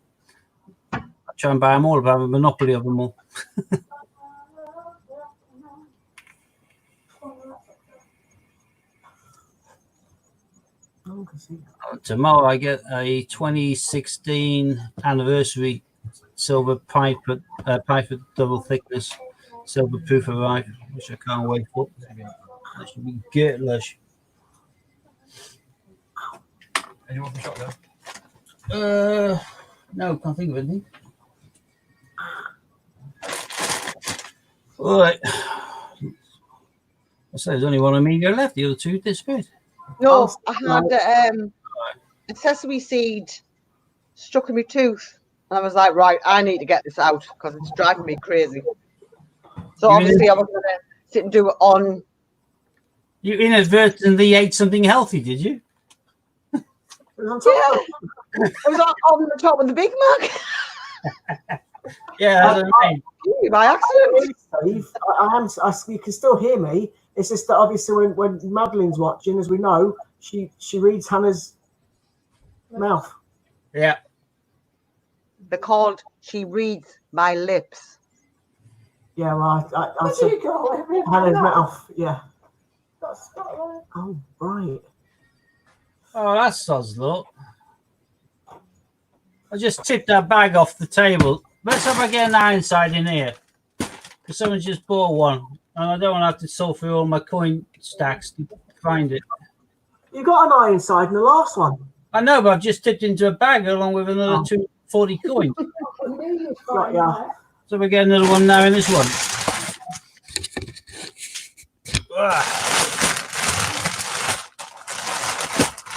I try and buy them all, but I have a monopoly of them all. Tomorrow I get a 2016 anniversary silver pipe double thickness silver proof arrive, which I can't wait for. That should be good, lush. Anyone from shotgun? No, can't think of anything. All right. I say there's only one Amiga left. The other two disappeared. No, I had a sesame seed stuck in my tooth, and I was like, right, I need to get this out because it's driving me crazy. So obviously, I was going to sit and do it on. You inadvertently ate something healthy, did you? Yeah, it was on the top of the Big Mac. Yeah, that's what I mean. By accident. Steve, you can still hear me. It's just that obviously when Madeline's watching, as we know, she reads Hannah's mouth. Yeah. They're called She Reads My Lips. Yeah, well, I said Hannah's mouth. Yeah. That's Scotland. Oh, right. Oh, that's soz look. I just tipped that bag off the table. Let's hope I get an Ironside in here. Because someone just bought one. And I don't want to have to sort through all my coin stacks to find it. You got an Ironside in the last one. I know, but I've just tipped into a bag along with another 240 coins. Right, yeah. So we get another one now in this one.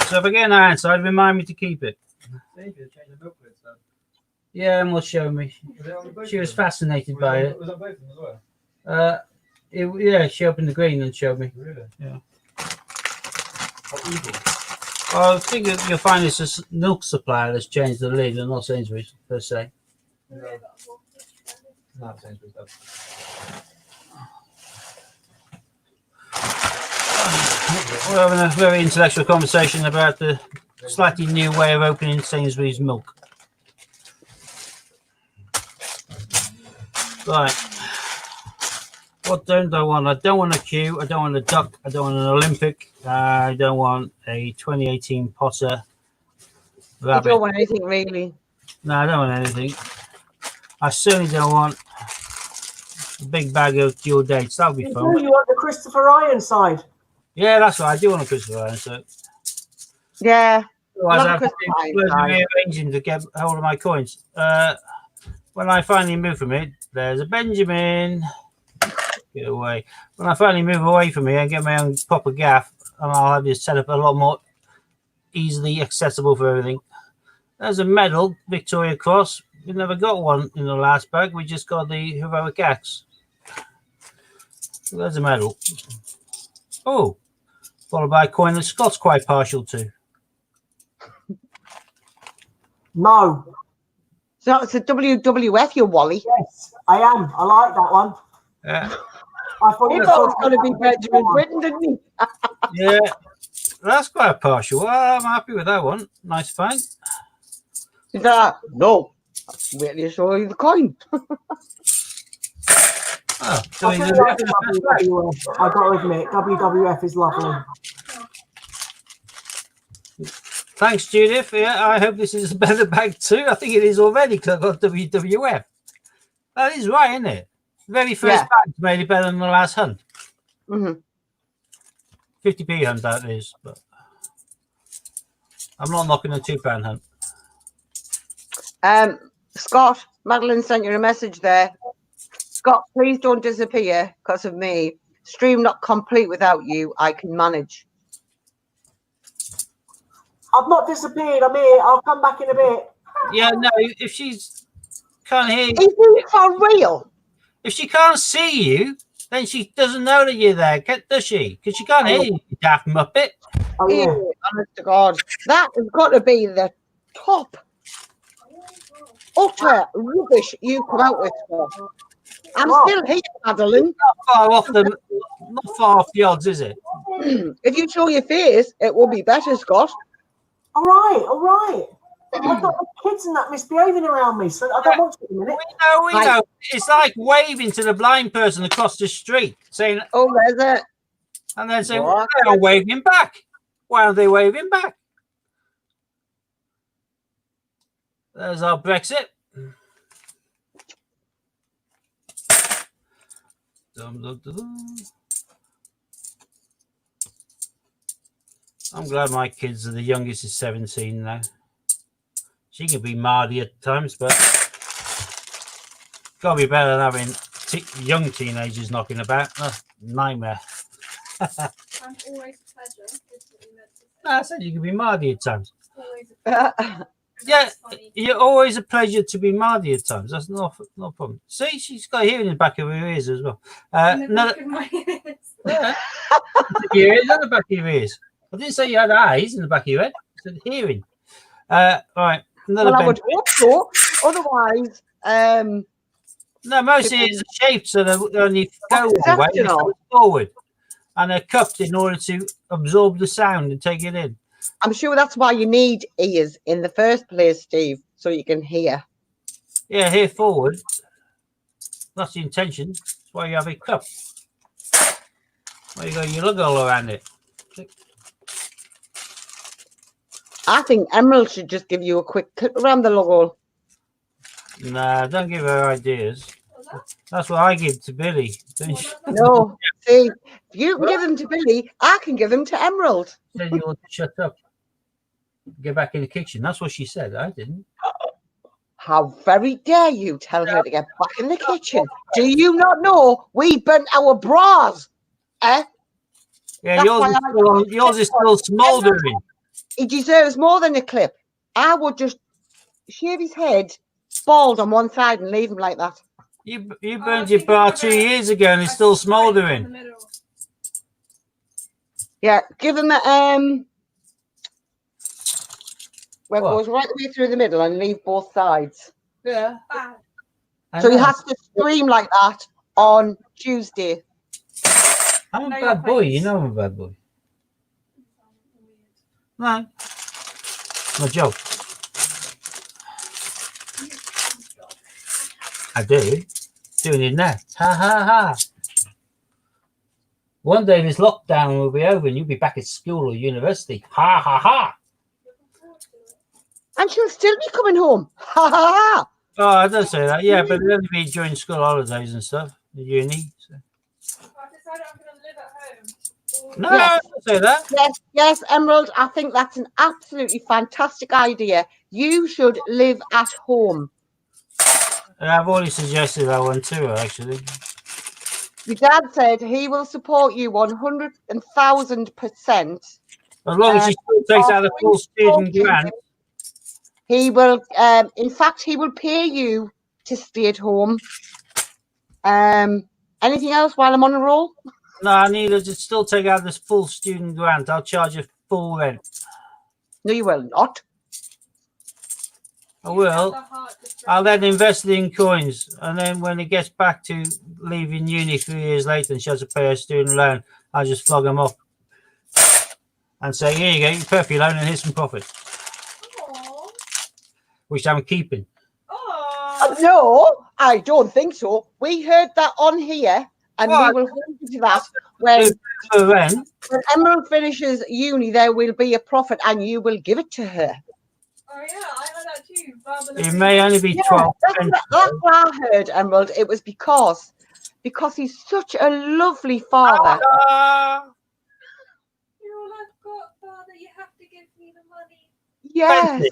So if I get an Ironside, remind me to keep it. Yeah, and will show me. She was fascinated by it. Was that both of them as well? Yeah, she opened the green and showed me. Really? Yeah. What evil? I think you'll find it's a milk supplier that's changed the lid, and not Sainsbury's per se. No, it sounds good stuff. We're having a very intellectual conversation about the slightly new way of opening Sainsbury's milk. Right. What don't I want? I don't want a Q. I don't want a duck. I don't want an Olympic. I don't want a 2018 Potter You rabbit. don't want anything really. No, I don't want anything. I certainly don't want a big bag of dual dates. That'll be You fun. want the Christopher Ironside? Yeah, that's right. I do want a Christopher Ironside. Yeah. Otherwise, Love I have to Christopher do Ironside. rearranging to get hold of my coins. When I finally move from it, there's a Benjamin. Get away. When I finally move away from here and get my own proper gaff, and I'll have this set up a lot more easily accessible for everything. There's a medal, Victoria Cross. We never got one in the last bag. We just got the heroic axe. So there's a medal. Oh, followed by a coin that Scott's quite partial to. No. So it's a WWF, you Wally. Yes, I am. I like that one. Yeah, I thought He you thought it was going to be Benjamin Britten, didn't he? yeah, that's quite partial. Well, I'm happy with that one. Nice find. He's like, no. Wait till you show you the coin. Oh, so I he's really like WWF. I got to admit, WWF is lovely. Thanks, Judith. Yeah, I hope this is a better bag too. I think it is already because I've got WWF. That is right, isn't it? Very first Yeah. bag made it better than the last hunt. Mm-hmm. 50p hunt that is, but I'm not knocking a £2 hunt. Scott, Madeline sent you a message there. Scott, please don't disappear because of me. Stream not complete without you. I can manage. I've not disappeared. I'm here. I'll come back in a bit. Yeah, no, if she's can't hear you, Is it for real? if she can't see you, then she doesn't know that you're there, does she? Because she can't hear you, you daft muppet. Oh, yeah. Honest to God. That has got to be the top utter rubbish you come out with, Scott. I'm Wow. still here, Madeline. Not far off the odds, is it? If you show your face, it will be better, Scott. All right. All right. I've got the kids and that misbehaving around me, so I don't want to in a minute. We know. It's like waving to the blind person across the street, saying, Oh, there's it. and then saying, What? they're waving back. Why are they waving back? There's our Brexit. Dum, dum, dum. I'm glad my kids are the youngest is 17 now. She can be mardy at times, but gotta be better than having young teenagers knocking about. That's a nightmare. I'm always a pleasure. Is what you meant to say. No, I said you can be mardy at times. Always a Yeah, funny. you're always a pleasure to be mardy at times. That's no problem. See, she's got hearing in the back of her ears as well. In the Another, back of my ears. yeah, your ears on the back of your ears. I didn't say you had eyes in the back of your head. I said hearing. Right. Another Well, I bench. would hope so. Otherwise, No, most ears are shaped so they only go one way, they Exceptional. go forward, and they're cupped in order to absorb the sound and take it in. I'm sure that's why you need ears in the first place, Steve, so you can hear. Yeah, here forward. That's the intention. That's why you have it cupped. There you go. You look all around it. I think Emerald should just give you a quick clip around the logo. Nah, don't give her ideas. Was that? That's what I give to Billy. Then she No, see, if you can give them to Billy, I can give them to Emerald. said you ought to shut up. Get back in the kitchen. That's what she said. I didn't. How very dare you tell her to get back in the kitchen? Do you not know we burnt our bras? Eh? Yeah, That's yours why is, I- still, yours is still smouldering. He deserves more than a clip. I would just shave his head bald on one side and leave him like that. You Oh, burned your bar 2 years ago and it's still smouldering. Yeah, give him a where it What? goes right the way through the middle and leave both sides. Yeah. So he has to scream like that on Tuesday. I'm a No, bad you're boy. fine. You know I'm a bad boy. No. My job. I do. Doing it now. Ha ha ha. One day this lockdown will be over and you'll be back at school or university. Ha ha ha. And she'll still be coming home. Ha ha ha. Oh, I don't say that. Yeah, but it'll only be during school holidays and stuff. The uni. So. I decided I'm going to live at home. No, Yes. I don't say that. Yes, yes, Emerald. I think that's an absolutely fantastic idea. You should live at home. I've already suggested that one too, actually. Your dad said he will support you 100,000%. As long as she still takes out the full student grant. He will, in fact, he will pay you to stay at home. Anything else while I'm on a roll? No, I need her to still take out this full student grant. I'll charge you full rent. No, you will not. I will. I'll then invest it in coins. And then when it gets back to leaving uni 3 years later and she has to pay her student loan, I'll just flog them off and say, here you go, you pay for your loan and here's some profit, which I'm keeping. No, I don't think so. We heard that on here, and What? we will hold you to that. When For rent, Emerald finishes uni, there will be a profit, and you will give it to her. Oh yeah, I heard that too. it may only be 12 That's pence. what I heard, Emerald. It was because he's such a lovely father. You're all I've got, Father. You have to give me the money. Yes,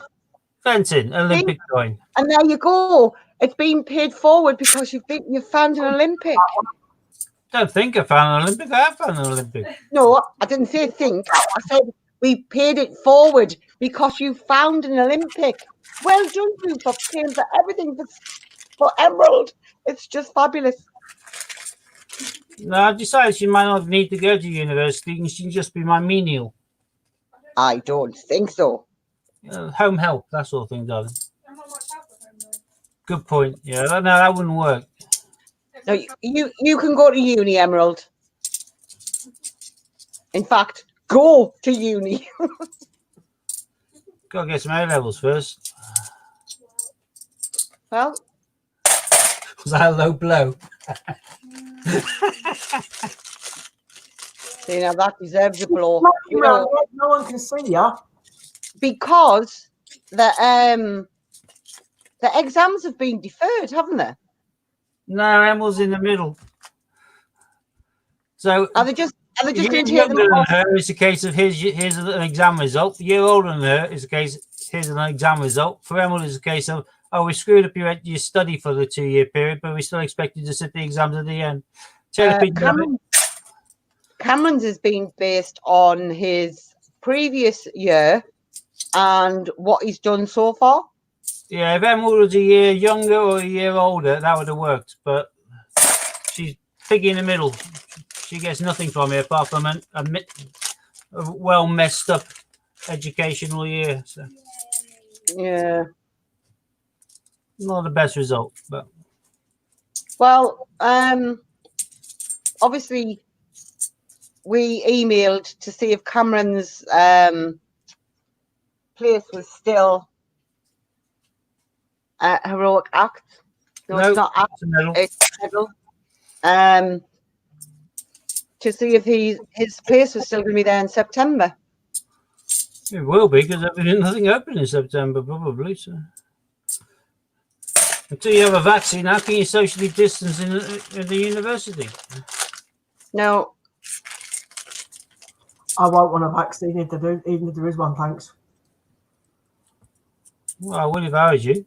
Fencing, Olympic coin. and there you go. It's been paid forward because you've found an Olympic. Don't think I found an Olympic. I have found an Olympic. No, I didn't say think. I said we paid it forward because you found an Olympic. Well done, you, for paying for everything for Emerald. It's just fabulous. No, I've decided she might not need to go to university and she can just be my menial. I don't think so. Home help, that sort of thing, darling. I'm not much help at home though. Good point. Yeah, no, that wouldn't work. No, you can go to uni, Emerald. In fact, go to uni. Got to get some A levels first. Well, Was that a low blow? see, now that deserves a blow. You No know, one can see you. because the exams have been deferred, haven't they? No, Emil's in the middle. So Are they just you're going to take them younger than off? her. It's a case of here's an exam result. You're older than her. It's a case here's an exam result. For Emil, it's a case of we screwed up your study for the 2-year period, but we still expect you to sit the exams at the end. Cameron's has been based on his previous year and what he's done so far. Yeah, if Emil was a year younger or a year older, that would have worked. But she's piggy in the middle. She gets nothing from it apart from a well messed up educational year. So Yeah. not the best result, but Well, obviously, we emailed to see if Cameron's place was still a heroic act. No, No, it's not act, it's a medal. it's medal. To see if his place was still going to be there in September. It will be because nothing open in September, probably. So until you have a vaccine, how can you socially distance in the university? No, I won't want a vaccine even if there is one, thanks. Well, I would if I was you.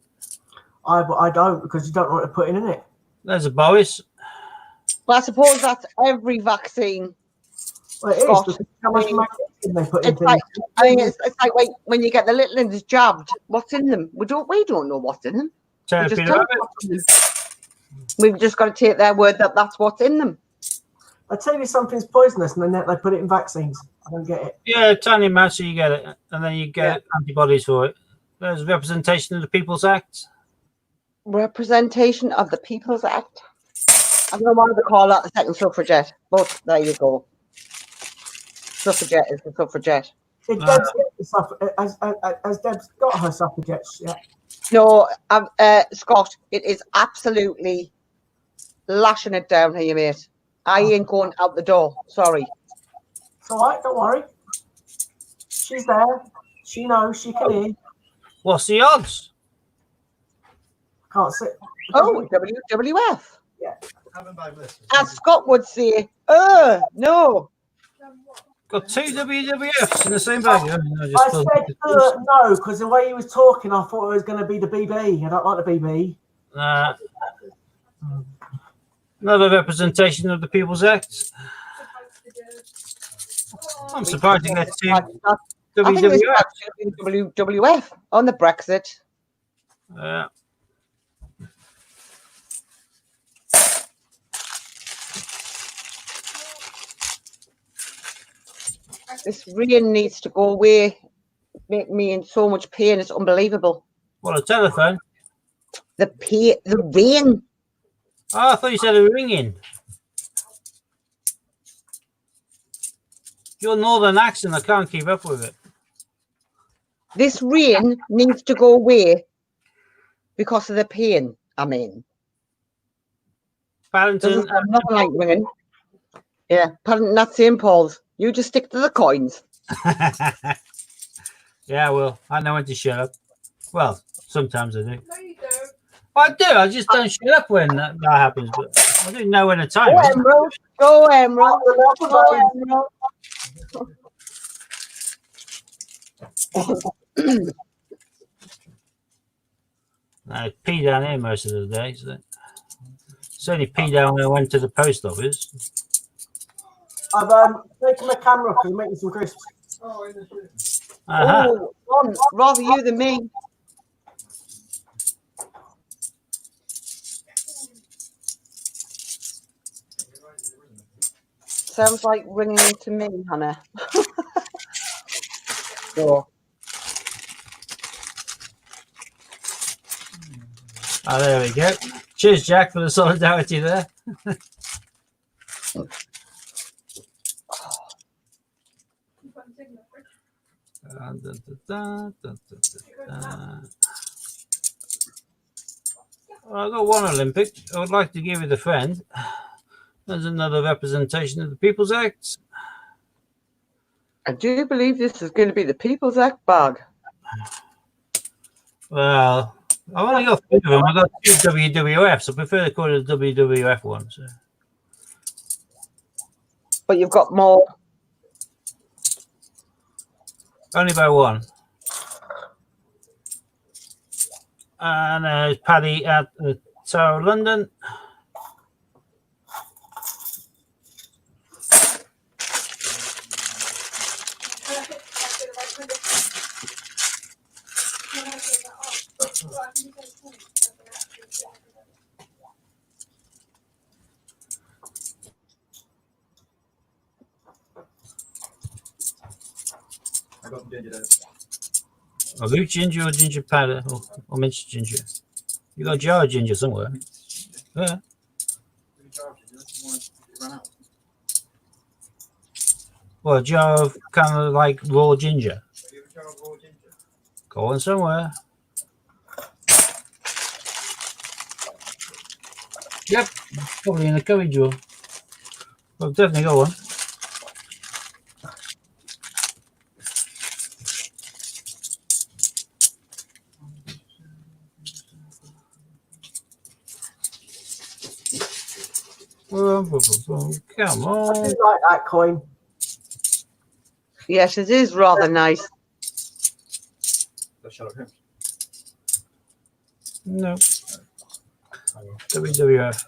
But I don't, because you don't know what to put in it. There's a Boris. but I suppose that's every vaccine. Well, it is, Scott, because how much magnesia they put in It's like, things. I mean, it's like when you get the little ones jabbed. What's in them? We don't know what's in them. We just Terrapin tell rabbit. them. We've just got to take their word that that's what's in them. I tell you something's poisonous, and then they put it in vaccines. I don't get it. Yeah, tiny mouse, so you get it, and then you get antibodies for it. There's representation of the People's Act. Representation of the People's Act. I don't know why they call that the second suffragette, but there you go. Suffragette is the suffragette. Did Deb's get the has Deb's got her suffragettes yet? No, Scott, it is absolutely lashing it down here, mate. I ain't going out the door. Sorry. It's all right, don't worry. She's there. She knows. She can hear. What's the odds? Can't sit. Oh, WWF. Haven't by this. As Scott would say, no. Got 2 WWFs in the same bag. I I said no because the way he was talking, I thought it was going to be the BB. I don't like the BB. Another representation of the People's Act. I'm surprised to get 2 I think this WWF. match should have been WWF on the Brexit. This rain needs to go away. Make me in so much pain. It's unbelievable. What, a telephone? The rain. Oh, I thought you said a ringing. Your northern accent, I can't keep up with it. This rain needs to go away because of the pain I'm in. Paddington. Doesn't sound nothing like ringing. Yeah, Paddington, not St. Paul's. You just stick to the coins. Yeah, well, I know when to shut up. Well, sometimes I do. No, you don't. I do. I just don't shut up when that happens. But I do know when the time Go, is. Emerald. Go, Emerald. Go, Emerald. I pee down here most of the day. So it's only pee down when I went to the post office. I've taken my camera because I'm making some crisps. Oh, in the shit. Uh-huh. Oh, Ron, rather you than me. Sounds like ringing to me, Hannah. So, Oh, there we go. Cheers, Jack, for the solidarity there. Well, I got one Olympic. I would like to give it a friend. There's another representation of the People's Act. I do believe this is going to be the People's Act bag. Well, I've only got 3 of them. I've got 2 WWFs. I prefer to call it a WWF one. So. But you've got more. Only by 1. And there's Paddy at the Tower of London. I got some ginger there. A root ginger or ginger powder or minced ginger. You got a jar of ginger somewhere. Yeah. Well, a jar of kind of like raw ginger. Go on somewhere. Yep, probably in the curry drawer. Well, definitely got one. Come I on. do like that coin. Yes, it is rather nice. That's Sherlock Holmes. No. WWF.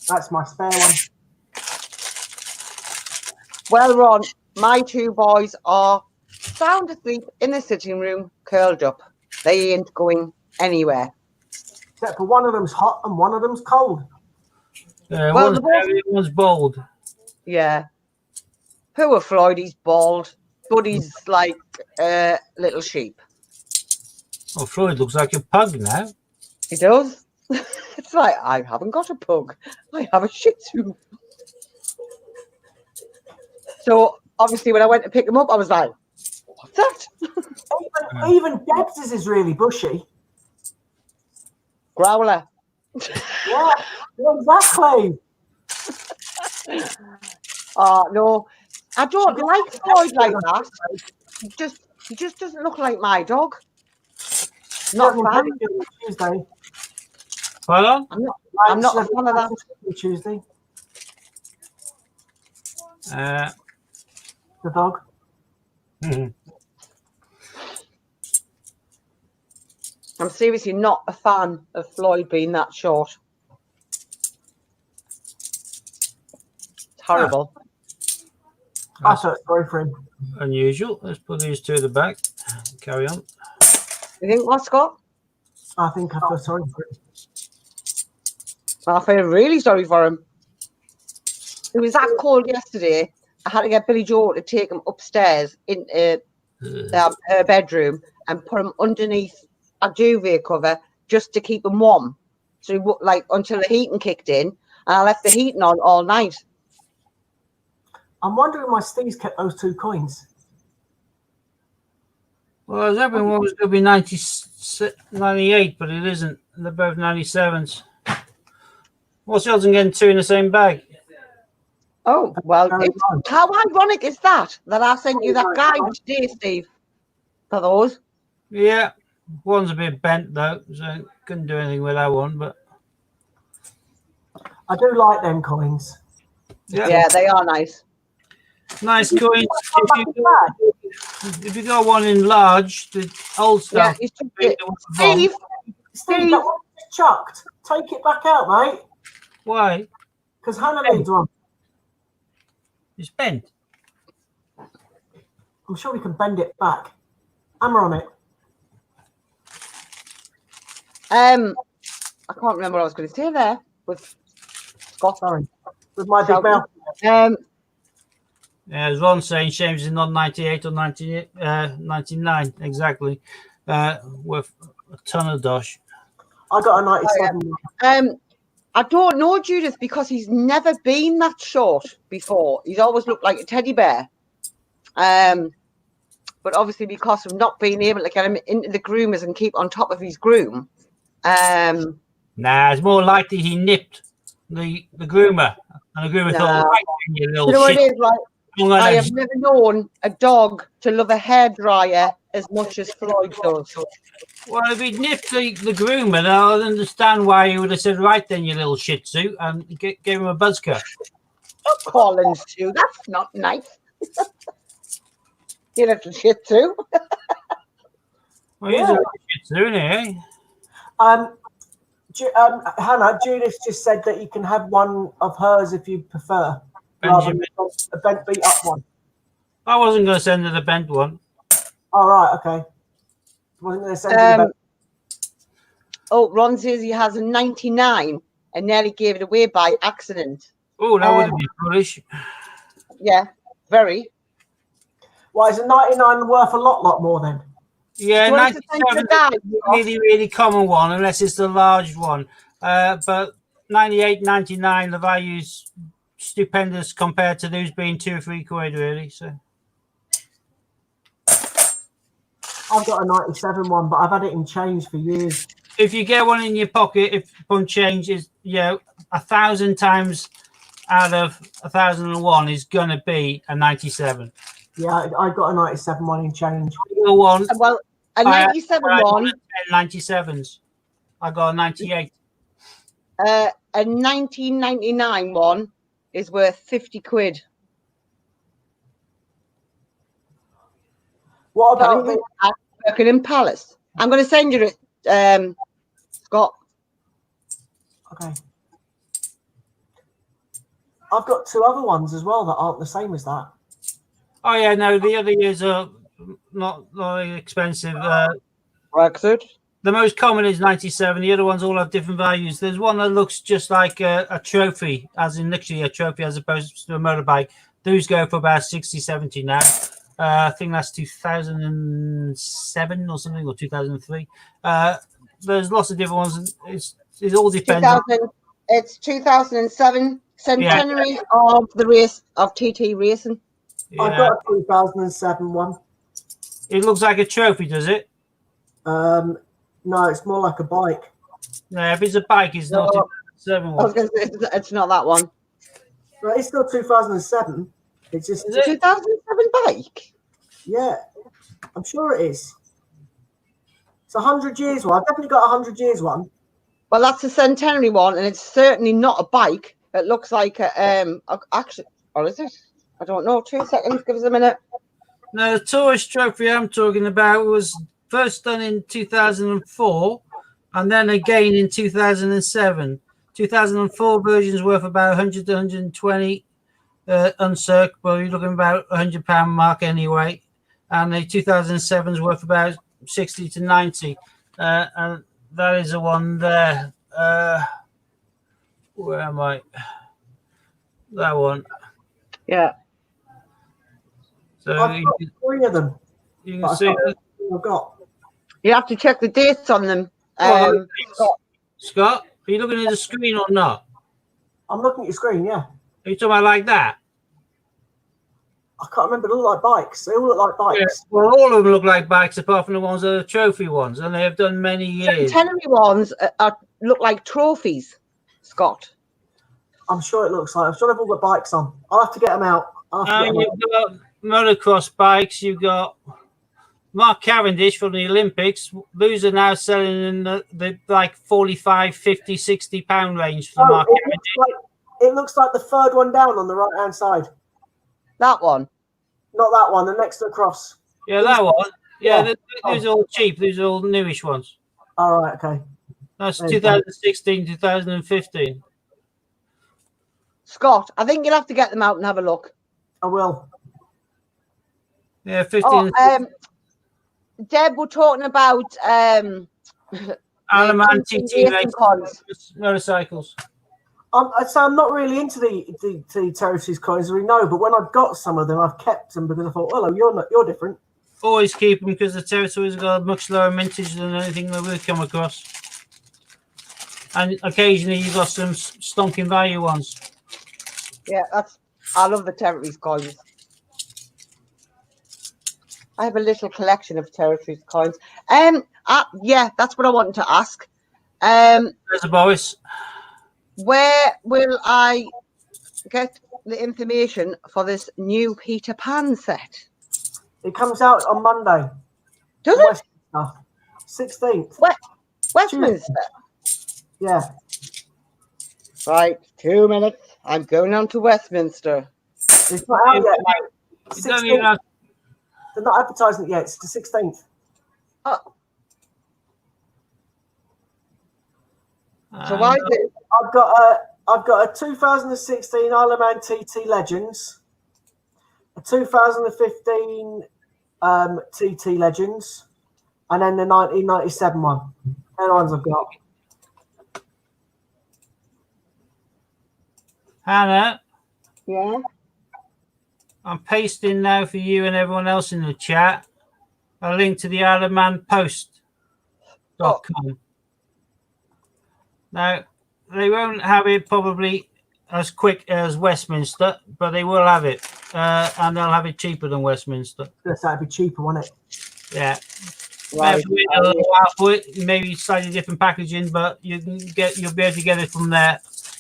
That's my spare one. Well, Ron, my 2 boys are sound asleep in the sitting room, curled up. They ain't going anywhere. Except for one of them's hot and one of them's cold. Well, Well, one's the boys- hairy, one's bald. Yeah. Poor Floyd, he's bald, but he's like a little sheep. Oh, Floyd looks like a pug now. He does. It's like, I haven't got a pug. I have a Shih Tzu. So, obviously, when I went to pick him up, I was like, what's that? Even Debs is really bushy. Growler. Yeah, exactly. Oh no, I don't like Floyd like that. He just doesn't look like my dog. Not a fan. Tuesday. Pardon? I'm not a fan of that. Tuesday. Uh, The dog. I'm seriously not a fan of Floyd being that short. It's horrible. I felt sorry for him. unusual. Let's put these two at the back. Carry on. You think what, Scott? I think I feel sorry for him. I feel really sorry for him. It was that cold yesterday. I had to get Billy Joe to take him upstairs into her bedroom and put him underneath a duvet cover just to keep him warm. So he like until the heating kicked in, and I left the heating on all night. I'm wondering why Steve's kept those 2 coins. Well, I was hoping one was going to be 98, but it isn't. They're both 97s. What's the odds on getting 2 in the same bag? Oh, well, how ironic is that I sent you that guide today, Steve, for those? Yeah, one's a bit bent, though, so couldn't do anything with that one, but... I do like them coins. Yeah, they are nice. Nice coins. If you got one in large, the old stuff... Yeah, Steve, that one just chucked. Take it back out, mate. Why? Because Hannah needs one. It's bent. I'm sure we can bend it back. Hammer on it. I can't remember what I was going to say there with Scott. Sorry. With my big mouth. Yeah, as Ron's saying, James is not 98 or 99, exactly. With a ton of dosh. I got a 97. I don't know Judith because he's never been that short before. He's always looked like a teddy bear. But obviously because of not being able to get him into the groomers and keep on top of his groom. Nah, it's more likely he nipped the groomer. And the groomer thought, right, you little you know what shit. it is, like, I have never known a dog to love a hairdryer as much as Floyd does. Well, if he'd nipped the groomer, then I'd understand why he would have said, right then, you little shih tzu, and gave him a buzz cut. Don't call him Stu. That's not nice. You little shih tzu. Well, he's a little shih tzu, isn't he? Hannah, Judith just said that you can have one of hers if you prefer. Benjamin. A bent beat up one. I wasn't going to send her the bent one. All right, okay. Wasn't going to send you the bent. Oh, Ron says he has a 99 and nearly gave it away by accident. Oh, that would have been foolish. Yeah, very. Well, is a 99 worth a lot more then? Yeah, 97 is a really, really common one, unless it's the large one. But 98, 99, the value's stupendous compared to those being 2 or 3 quid, really. So I've got a 97 one, but I've had it in change for years. If you get one in your pocket, if upon change is, 1,000 times out of 1,001 is going to be a 97. Yeah, I got a 97 one in change. One, well, a 97 one. 97s. I got a 98. A 1999 one is worth 50 quid. What about the Buckingham Palace? I'm going to send you it, Scott. Okay. I've got 2 other ones as well that aren't the same as that. Oh yeah, no, the other years are not expensive. Brexit. The most common is 97. The other ones all have different values. There's one that looks just like a trophy, as in literally a trophy, as opposed to a motorbike. Those go for about 60, 70 now. I think that's 2007 or something, or 2003. There's lots of different ones. It all depends. It's 2007 centenary of the race of TT racing. Yeah. I've got a 2007 one. It looks like a trophy, does it? No, it's more like a bike. No, if it's a bike, it's not 2007 I one. was going to say it's not that one. Right, it's still 2007. It's just, Is it? 2007 bike. yeah, I'm sure it is. It's 100 years one. I've definitely got a 100 years one. Well, that's a centenary one, and it's certainly not a bike. It looks like actually, or is it? I don't know. 2 seconds. Give us a minute. Now, the tourist trophy I'm talking about was first done in 2004 and then again in 2007. 2004 version's worth about 100 to 120 uncirc, but you're looking about £100 mark anyway. And the 2007's worth about 60 to 90. And that is the one there. Where am I? That one. Yeah. So I've got 3 of them. you But can I see can't that. remember who I've got. You have to check the dates on them. Oh, Scott, are you looking at the screen or not? I'm looking at your screen, yeah. Are you talking about like that? I can't remember. They all look like bikes. They all look like bikes. Yeah, well, all of them look like bikes apart from the ones that are trophy ones, and they have done many years. Centenary ones look like trophies, Scott. I'm sure it looks like. I'm sure they've all got bikes on. I'll have to get them out. I'll have to get them You've got motocross bikes. You've got Mark Cavendish from the Olympics. Those are now selling in the like 45, 50, 60 pound range for out. Mark Oh, Cavendish. it looks like the third one down on the right hand side. That one. Not that one. The next to the cross. Yeah, that one. Yeah, Yeah. these are all cheap. These are all newish ones. All right. Okay. That's There you go. 2016, 2015. Scott, I think you'll have to get them out and have a look. I will. Yeah, 15. Oh, Deb, we're talking about Alaman TT racing race cons. motorcycles. I'm not really into the territories coins, as we know. But when I've got some of them, I've kept them because I thought, hello, you're different. Always keep them because the territories got a much lower mintage than anything that we've come across. And occasionally you've got some stonking value ones. Yeah, I love the territories coins. I have a little collection of territories coins. Yeah, that's what I wanted to ask. There's a Boris. Where will I get the information for this new Peter Pan set? It comes out on Monday. Does it? Westminster, 16th. Westminster. Yeah. Right, 2 minutes. I'm going on to Westminster. It's not out yet. Mate. You don't even 16th. have, They're not advertising it yet. It's the 16th. So why is it? I've got a 2016 Isle of Man TT Legends, a 2015 TT Legends, and then the 1997 one. They're the ones I've got. Hannah, Yeah. I'm pasting now for you and everyone else in the chat a link to the IronManPost.com. Now, they won't have it probably as quick as Westminster, but they will have it, and they'll have it cheaper than Westminster. That'd be cheaper, wouldn't it? Yeah, Right. maybe slightly different packaging, but you'll be able to get it from there.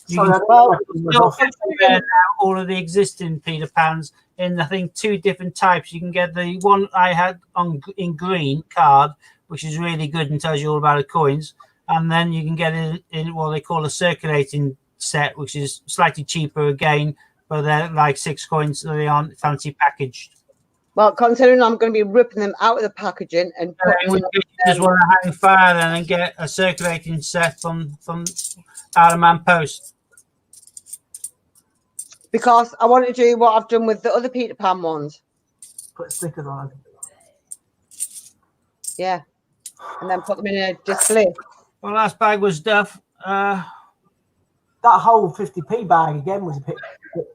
You Sorry, can I don't know if it was still off. get from there now all of the existing Peter Pans in I think 2 different types. You can get the one I had in green card, which is really good and tells you all about the coins. And then you can get it in what they call a circulating set, which is slightly cheaper again, but they're like 6 coins, so they aren't fancy packaged. Well, considering I'm going to be ripping them out of the packaging and putting them, You just want to hang fire then and get a circulating set from Iron Post. because I want to do what I've done with the other Peter Pan ones. Put stickers on them. Yeah. And then put them in a display. Well, last bag was Duff. That whole 50p bag again was a bit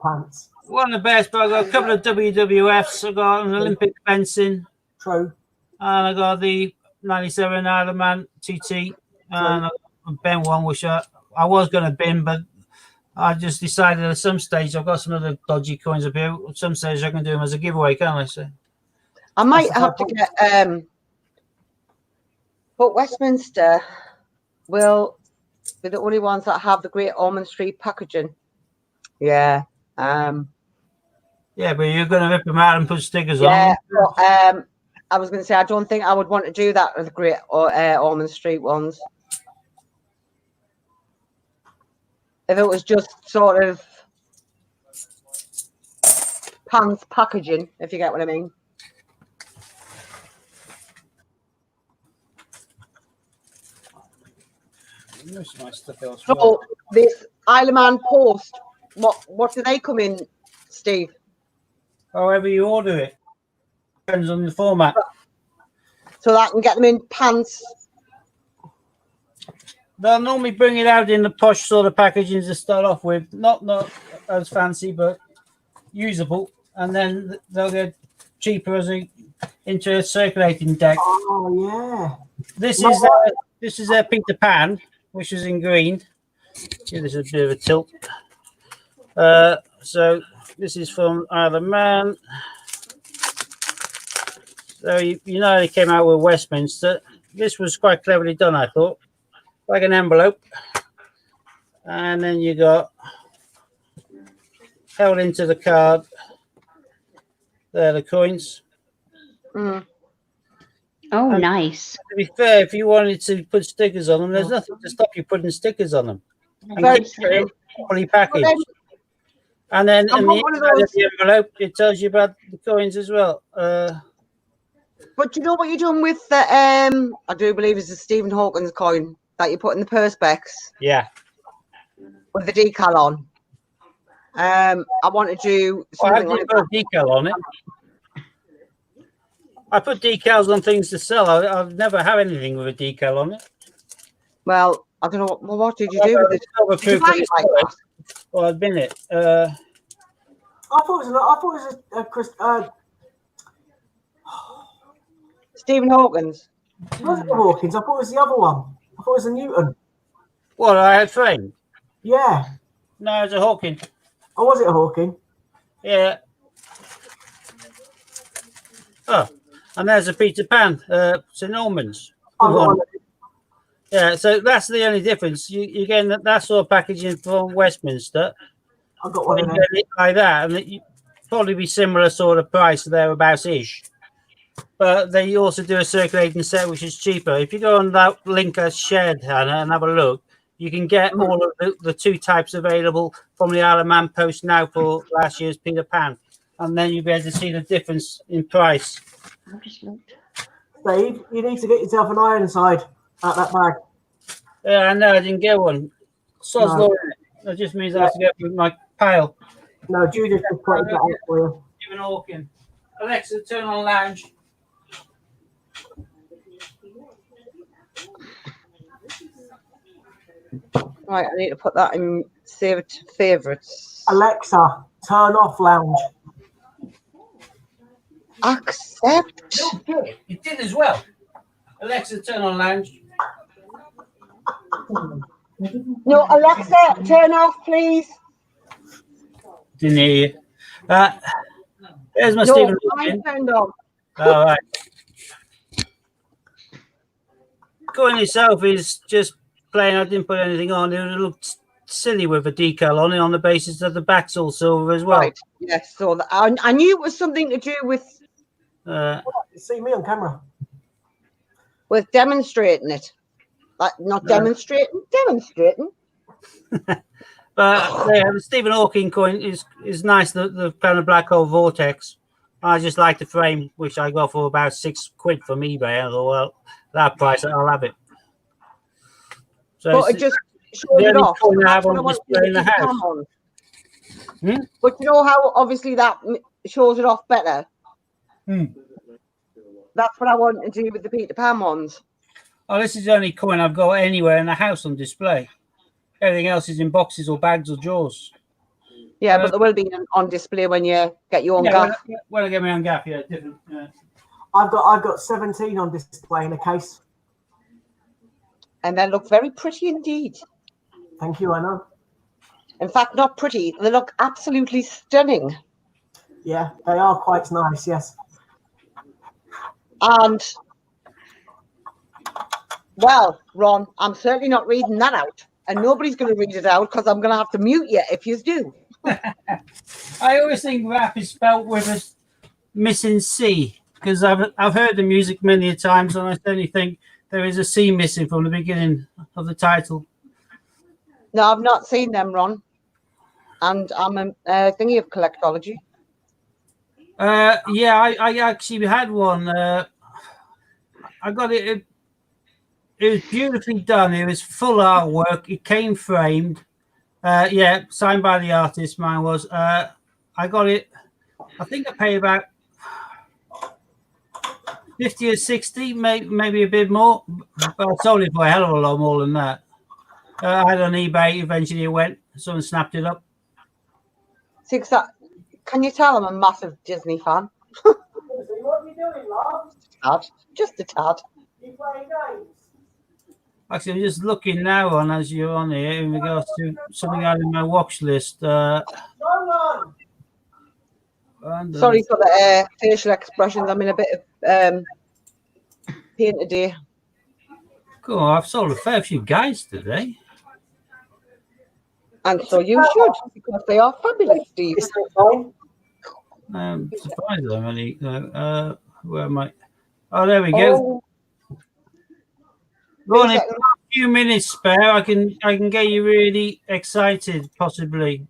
pants. One of the best, but I got a couple of WWFs. I got an Olympic fencing, True. and I got the 97 Ironman TT, and I got a Ben one, which I was going to bin, but I just decided at some stage I've got some other dodgy coins up here. At some stage I can do them as a giveaway, can't I? So I might That's have to get but Westminster will be the only ones that have the Great Ormond Street packaging. Yeah. Yeah, but you're going to rip them out and put stickers Yeah, on. but, I was going to say I don't think I would want to do that with the Great Ormond Street ones. If it was just sort of pants packaging, if you get what I mean. Most of my stuff elsewhere. So this Isle of Man post, what do they come in, Steve? However you order it. Depends on the format. So that I can get them in pants. They'll normally bring it out in the posh sort of packaging to start off with. Not as fancy, but usable. And then they'll get cheaper as into a circulating deck. Oh yeah. This No, is their Peter Pan, which is in green. Give this a bit of a tilt. So this is from Isle of Man. So you know they came out with Westminster. This was quite cleverly done, I thought. Like an envelope. And then you got held into the card. There are the coins. Mm. Oh, Um, nice. To be fair, if you wanted to put stickers on them, there's nothing to stop you putting stickers on them. And Very keep it true. properly packaged. And then I in want one the of inside of those. the envelope, it tells you about the coins as well. But you know what you're doing with the I do believe it's the Stephen Hawkins coin that you put in the perspex Yeah. with the decal on. I want to do Well, I something did like put a decal on it. I put decals on things to sell. I've never had anything with a decal on it. well, I don't know what did you do with it? Silver Did you proof buy that it it's like solid. that? Well, I've been it. I thought it was a Chris. Stephen Hawkins. It wasn't the Hawkins. I thought it was the other one. I thought it was a Newton. What I had framed? Yeah. No, it's a Hawking. Or was it a Hawking? Yeah. Oh, and there's a Peter Pan, St. Albans. I got one. Yeah, so that's the only difference. You get that sort of packaging from Westminster. I got one You of them. get it like that, and it probably be similar sort of price thereabouts ish. But they also do a circulating set which is cheaper. If you go on that link I shared, Hannah, and have a look, you can get all of the two types available from the Isle of Man post now for last year's Peter Pan, and then you'll be able to see the difference in price. I've just looked. Steve, you need to get yourself an Ironside out that bag. Yeah, I know I didn't get one. Sod's No. law, innit? That just means I have to get with my pile. No, Judith just put that out for you. Stephen Hawking. Alexa, turn on lounge. Right, I need to put that in save it to favourites. Alexa, turn off lounge. Accept. You did as well. Alexa, turn on lounge. No, Alexa, turn off, please. Didn't hear you. There's my No, Stephen mine Hawking. turned on. All right. Coin itself is just plain. I didn't put anything on. It looked silly with a decal on it on the basis that the back's all silver as well. Right. Yes. So I knew it was something to do with You see me on camera. demonstrating it. Like not demonstrating. But yeah, the Stephen Hawking coin is nice. The kind of black hole vortex. I just like the frame, which I got for about £6 from eBay. I thought, well, that price, I'll have it. So But it it's- just showed the it only off. coin I have That's what on want display in the to house. come on. Hmm? But you know how obviously that shows it off better. Hmm. That's what I want to do with the Peter Pan ones. Oh, this is the only coin I've got anywhere in the house on display. Everything else is in boxes or bags or drawers. Yeah, but there will be on display when you get your own gaff. When I get my own gaff, yeah, different. Yeah. I've got 17 on display in a case. And they look very pretty indeed. Thank you, I know. In fact, not pretty. They look absolutely stunning. Yeah, they are quite nice, yes. And, well, Ron, I'm certainly not reading that out. And nobody's going to read it out because I'm going to have to mute you if you do. I always think rap is spelt with a missing C because I've heard the music many a times, and I certainly think there is a C missing from the beginning of the title. No, I've not seen them, Ron. And I'm a thingy of collectology. Yeah, I actually had one. I got it. It was beautifully done. It was full artwork. It came framed. Yeah, signed by the artist. Mine was. I got it. I think I paid about 50 or 60, maybe a bit more. But I sold it for a hell of a lot more than that. I had it on eBay. Eventually, it went. Someone snapped it up. See, 'cause can you tell I'm a massive Disney fan? What are you doing, love? Tad. Just a tad. You playing games? Actually, I'm just looking now on as you're on here in regards to something out in my watch list. No one. Sorry for the facial expressions. I'm in a bit of pain today. Cool. I've sold a fair few guides today. And so you should, because they are fabulous, Steve. It's not fine. I'm surprised how many. Where am I? Oh, there we go. Oh, Ron, if second. you've got a few minutes spare, I can get you really excited, possibly.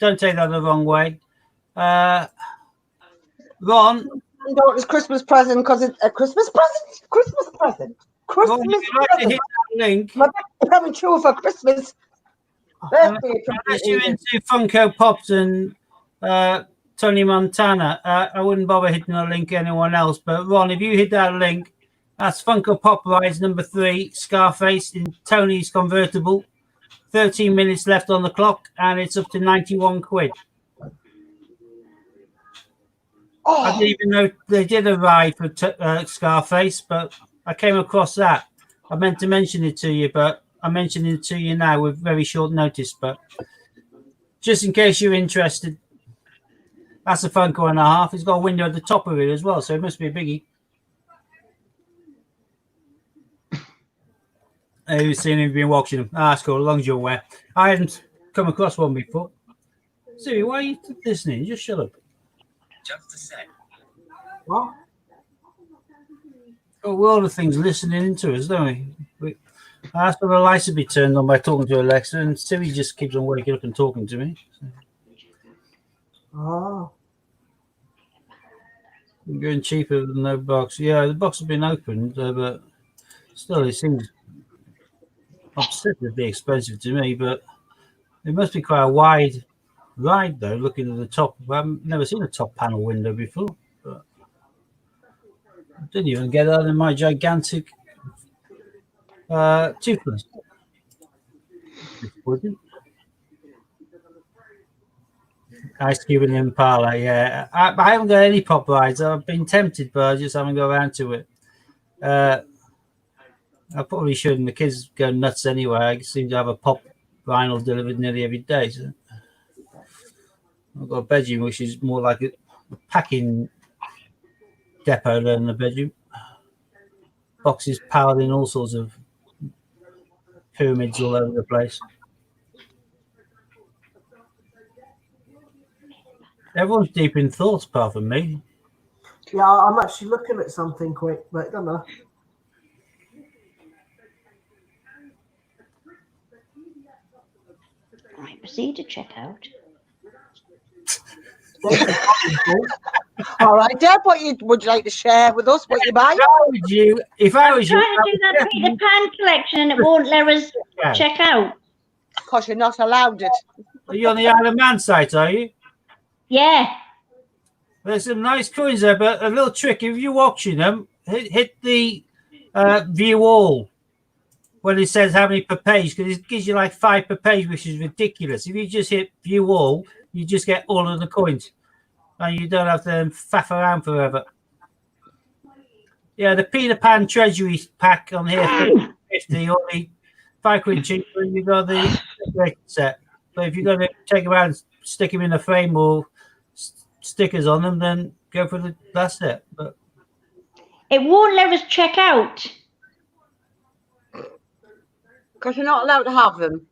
Don't take that the wrong way. Ron, daughter's Christmas present because it's a Christmas present. Christmas present. Ron, Christmas if you'd like to present. hit that link, My dad's coming true for Christmas. Birthday unless you're into Funko Pops and Tony Montana, I wouldn't bother hitting a link anyone else. But Ron, if you hit that link, that's Funko Pop Rides number 3, Scarface in Tony's convertible. 13 minutes left on the clock, and it's up to 91 quid. I Oh, didn't even know they did a ride for Scarface, but I came across that. I meant to mention it to you, but I'm mentioning it to you now with very short notice. But just in case you're interested, that's a Funko and a half. It's got a window at the top of it as well, so it must be a biggie. Who's seen him been watching them? That's cool, as long as you're aware. I hadn't come across one before. Siri, why are you listening? Just shut up. Just a sec. What? Oh, we're all the things listening into us, don't we? I asked for the lights to be turned on by talking to Alexa, and Siri just keeps on waking up and talking to me. Oh. I'm going cheaper than no box. Yeah, the box has been opened, but still, it seems obsessively expensive to me. But it must be quite a wide ride, though, looking at the top. I've never seen a top panel window before. But I didn't even get that in my gigantic toothless. Ice Cube and Impala, yeah. I haven't got any pop rides. I've been tempted, but I just haven't got around to it. I probably shouldn't. The kids go nuts anyway. I seem to have a pop vinyl delivered nearly every day. So I've got a bedroom, which is more like a packing depot than a bedroom. Boxes piled in all sorts of pyramids all over the place. Everyone's deep in thoughts apart from me. Yeah, I'm actually looking at something quick, but I don't know. Right, proceed to check out. all right, Deb, would you like to share with us what you buy? If I was you, Trying to do that Peter Pan collection and it won't let us check out. Because you're not allowed it. Are you on the Isle of Man site, are you? Yeah. There's some nice coins there, but a little trick, if you're watching them, hit the view all when it says how many per page, because it gives you like 5 per page, which is ridiculous. If you just hit view all, you just get all of the coins. And you don't have to faff around forever. Yeah, the Peter Pan Treasury pack on here, 50, only 5 quid cheaper, you got the set. But if you're going to take them out and stick them in a frame or stickers on them, then go for that set. But it won't let us check out. Because you're not allowed to have them.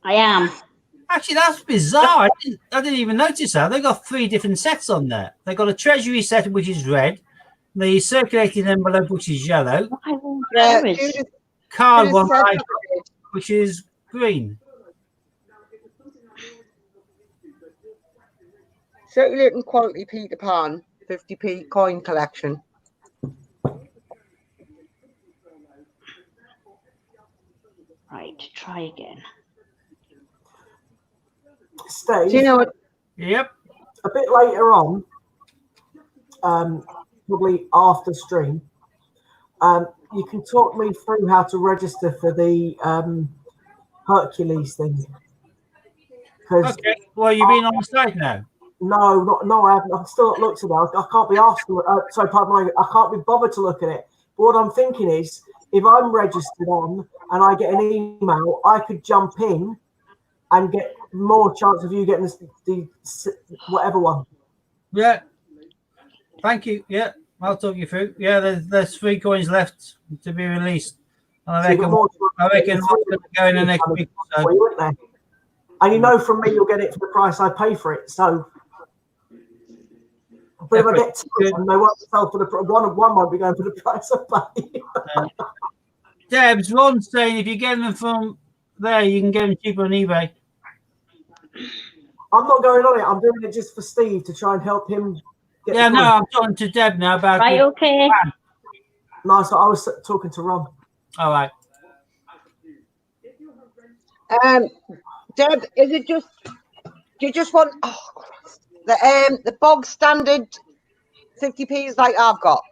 I am. Actually, that's bizarre. I didn't even notice that. They've got 3 different sets on there. They've got a treasury set, which is red, the circulating envelope, which is yellow, Why won't Yeah, there is? Judith, card Judith one, said I- that. which is green. Circulating quality Peter Pan 50p coin collection. Right, try again. Steve, Do you know what? Yep. a bit later on, probably after stream, you can talk me through how to register for the Hercules thing. Because Okay. Well, you've been on the site now. no, I haven't. I've still not looked at it. I can't be asked. Sorry, pardon me. I can't be bothered to look at it. But what I'm thinking is, if I'm registered on and I get an email, I could jump in and get more chance of you getting the whatever one. Yeah. Thank you. Yeah. I'll talk you through. Yeah, there's 3 coins left to be released. And So you've got more chance I of reckon getting what's going to go in the next week or so. for you, isn't there? And you know from me you'll get it for the price I pay for it. So, but if I get 2 of them, they won't sell for the one won't be going for the price I pay. Debs, Ron's saying if you get them from there, you can get them cheaper on eBay. I'm not going on it. I'm doing it just for Steve to try and help him. Get Yeah, the no, coin. I'm talking to Deb now about Right, it. okay. No, so I was talking to Ron. All right. Deb, is it just? Do you just want? Oh, Christ. The bog standard 50p's like I've got,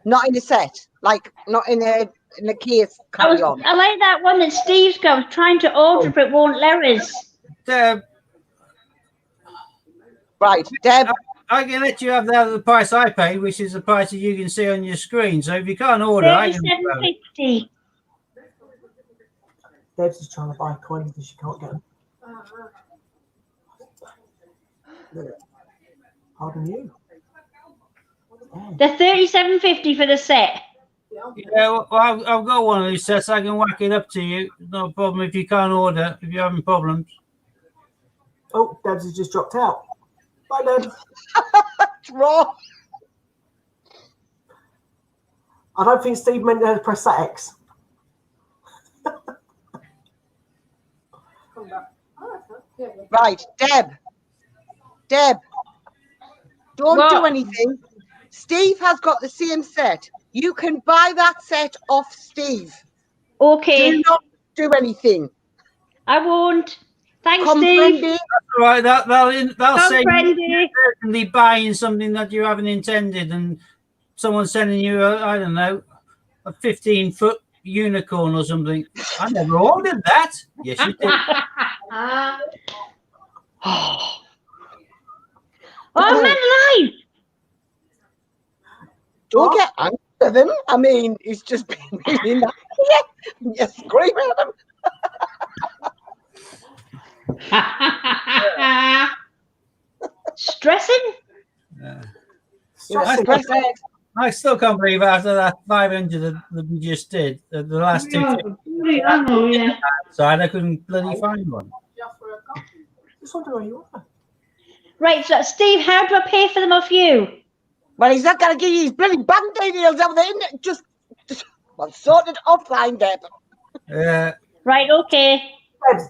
not in a set, like not in a case. I Carry on. like that one that Steve's got. I was trying to order, but it won't let us. Deb, Right, Deb. I can let you have the price I pay, which is the price that you can see on your screen. So if you can't order, I can. $37.50. Deb's just trying to buy coins because she can't get them. Pardon you. The $37.50 for the set. Yeah, well, I've got one of these sets. I can whack it up to you. No problem if you can't order, if you're having problems. Oh, Deb's has just dropped out. Bye, Debs. It's wrong. I don't think Steve meant to press that X. Come back. Oh, that's good. Yeah, Right, Deb. Don't What? do anything. Steve has got the same set. You can buy that set off Steve. Okay, Do not do anything. I won't. Thanks, Steve. Comprende? All right, they'll say Comprende. you're certainly buying something that you haven't intended, and someone's sending you, I don't know, a 15-foot unicorn or something. I never ordered that. Yes, you did. Oh, I'm alive. Don't get angry with him. I mean, he's just been really nice. Yes, scream at him. Stressing? Yeah. Stressing. I still can't believe after that 500 that we just did, the last two side, I couldn't bloody find one. just for a coffee. Just wonder where you are. Right, so Steve, how do I pay for them off you? Well, he's not going to give you his bloody bank details over there. Just well, sort it offline, Deb. Yeah. Right, okay.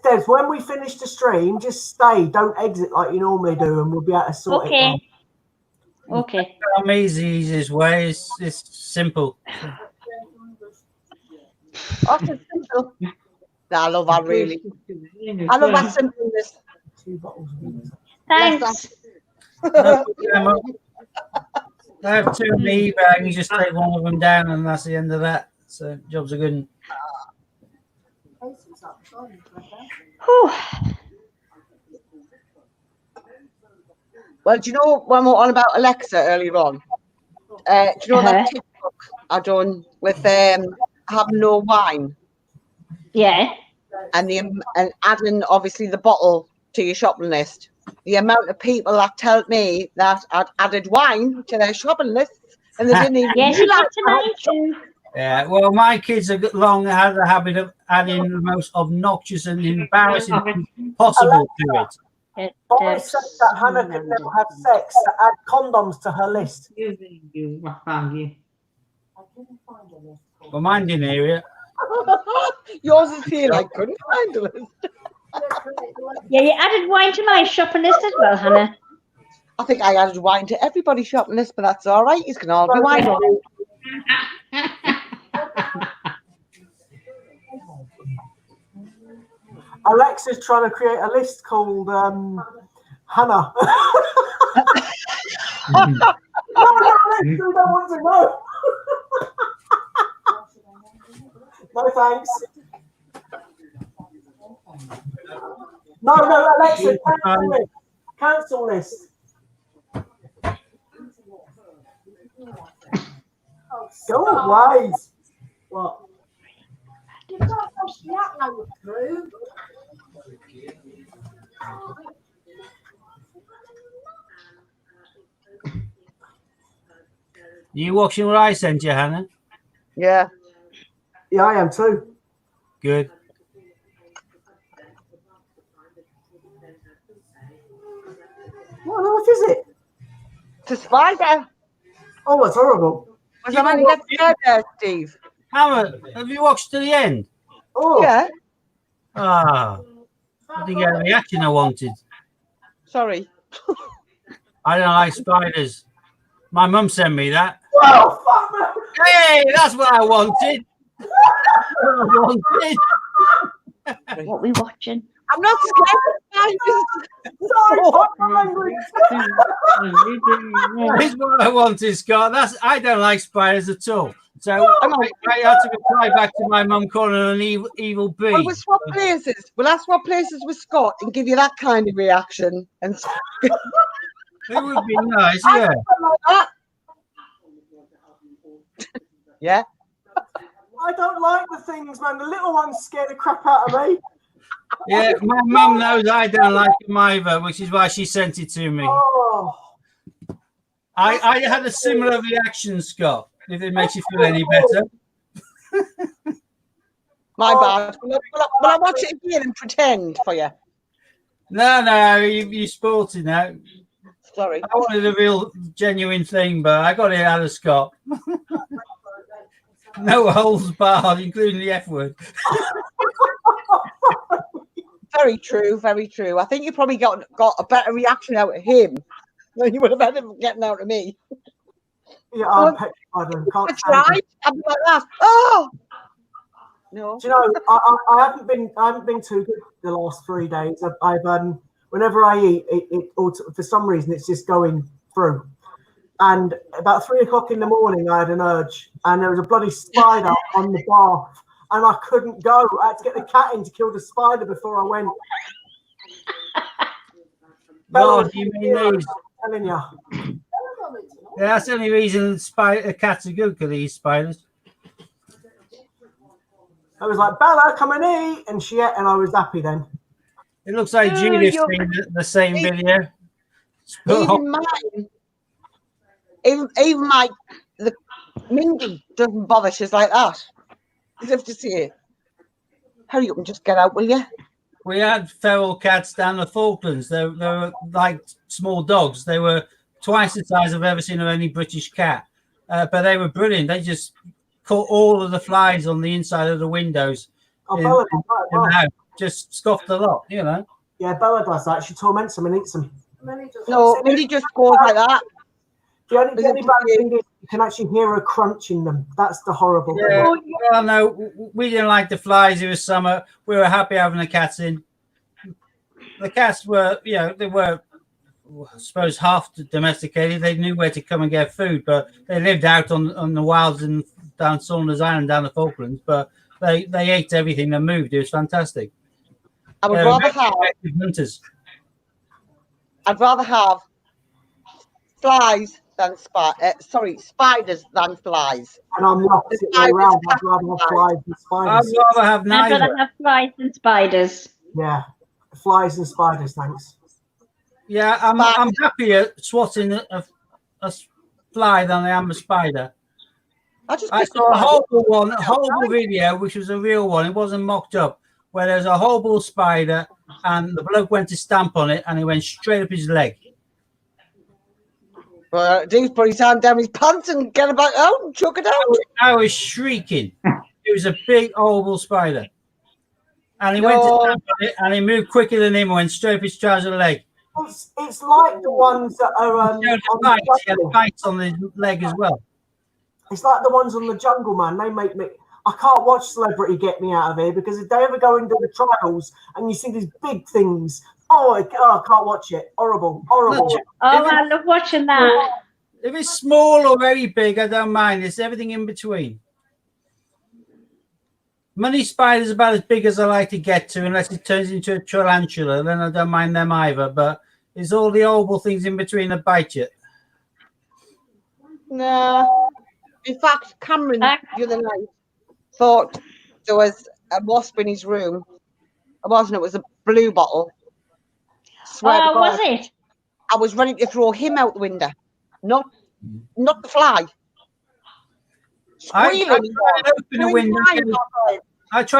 Debs, when we finish the stream, just stay. Don't exit like you normally do, and we'll be able to sort it out. Okay. Okay. I'm easiest way. It's simple. Oh, it's simple. I love that, really. I love that simpleness. 2 bottles of water. Thanks. No problem. I have 2 in the e-bag. You just take one of them down, and that's the end of that. So jobs are good. Casey's outside. Whew. Well, do you know when we were on about Alexa earlier on? Do you know that TikTok I done with having no wine Yeah. and adding obviously the bottle to your shopping list? The amount of people that told me that I'd added wine to their shopping lists and they didn't even Yes, you realise got to mine too. Yeah, well, my kids have long had the habit of adding the most obnoxious and embarrassing things possible to it. Boris said that Hannah could never have sex, to add condoms to her list. You what found you? Well, mine didn't hear it. Yours is here. I couldn't find the list. Yeah, you added wine to my shopping list as well, Hannah. I think I added wine to everybody's shopping list, but that's all right. You can all be wine. Alexa's trying to create a list called Hannah. No, Alexa, we don't want to know. No thanks. No, Alexa, cancel list. Cancel list. Go away. What? You can't push the upload through. You watching what I sent you, Hannah? Yeah. Yeah, I am too. Good. What on earth is it? It's a spider. Oh, that's horrible. Was I only get scared there, Steve? Hannah, have you watched to the end? Oh, Yeah. Ah, I didn't get the reaction I wanted. Sorry. I don't like spiders. My mum sent me that. well, fuck me. Hey, that's what I wanted. What we watching? I'm not scared of spiders. Sorry, fuck my language. That's what I wanted, Scott. I don't like spiders at all. So I had to reply back to my mum calling her an evil bee. Well, we'll swap places. We'll have swap places with Scott and give you that kind of reaction. And It would be nice, yeah. Yeah. I don't like the things, man. The little ones scare the crap out of me. Yeah, my mum knows I don't like them either, which is why she sent it to me. Oh, I had a similar reaction, Scott, if it makes you feel any better. My bad. Will I watch it again and pretend for you? No, you spoilt it now. Sorry. I wanted a real genuine thing, but I got it out of Scott. No holds barred, including the F word. Very true, very true. I think you probably got a better reaction out of him than you would have had him getting out of me. yeah, I'm petrified and can't That's stand it. right. I'd be like that. Oh no. Do you know, I haven't been too good the last 3 days. I've whenever I eat, it for some reason it's just going through. And about 3 o'clock in the morning, I had an urge, and there was a bloody spider on the bath, and I couldn't go. I had to get the cat in to kill the spider before I went. Lord, you mean these? I'm telling you. Yeah, that's the only reason cats are good, because they eat spiders. I was like, Bella, come and eat, and she ate, and I was happy then. It looks like Oh, Judith's you're- seen the same video. Even mine. Even the Mindy doesn't bother. She's like that. As if to say, hurry up and just get out, will you? We had feral cats down the Falklands. They were like small dogs. They were twice the size I've ever seen of any British cat. But they were brilliant. They just caught all of the flies on the inside of the windows. Oh, in- Bella does that as in well. the house. Just scoffed a lot, you know. Yeah, Bella does that. She torments them and eats them. No, Mindy just goes like that. The only bad thing is you can actually hear her crunching them. That's the horrible thing. Yeah. Well, no, we didn't like the flies. It was summer. We were happy having the cats in. The cats were, they were, I suppose, half domesticated. They knew where to come and get food, but they lived out on the wilds and down Saunders Island, down the Falklands. But they ate everything that moved. It was fantastic. I would They're rather very have. effective hunters. I'd rather have flies than spiders than flies. And I'm the opposite way around. I'd rather have flies than I'd spiders. rather have I'd neither. rather have flies than spiders. Yeah, flies and spiders, thanks. Yeah, I'm happier swatting a fly than I am a spider. I saw a horrible video, which was a real one. It wasn't mocked up, where there's a horrible spider, and the bloke went to stamp on it, and it went straight up his leg. Well, dude, put his hand down his pants and get about out and chuck it out. I was shrieking. It was a big, horrible spider, and he went to stamp on it, and he moved quicker than him and went straight up his trouser leg. It's like the ones that are He had on bites on his leg as well. It's like the ones on the Jungle, man. They make me. I can't watch Celebrity get me out of here because if they ever go into the trials and you see these big things, I can't watch it. Horrible. Oh, I love watching that. If it's small or very big, I don't mind. It's everything in between. Money spider's about as big as I like to get to, unless it turns into a tarantula. Then I don't mind them either. But it's all the horrible things in between that bite you. No. In fact, Cameron the other night thought there was a wasp in his room. It wasn't. It was a blue bottle. Swear to God, was it? I was ready to throw him out the window, not the fly. I Squealing. try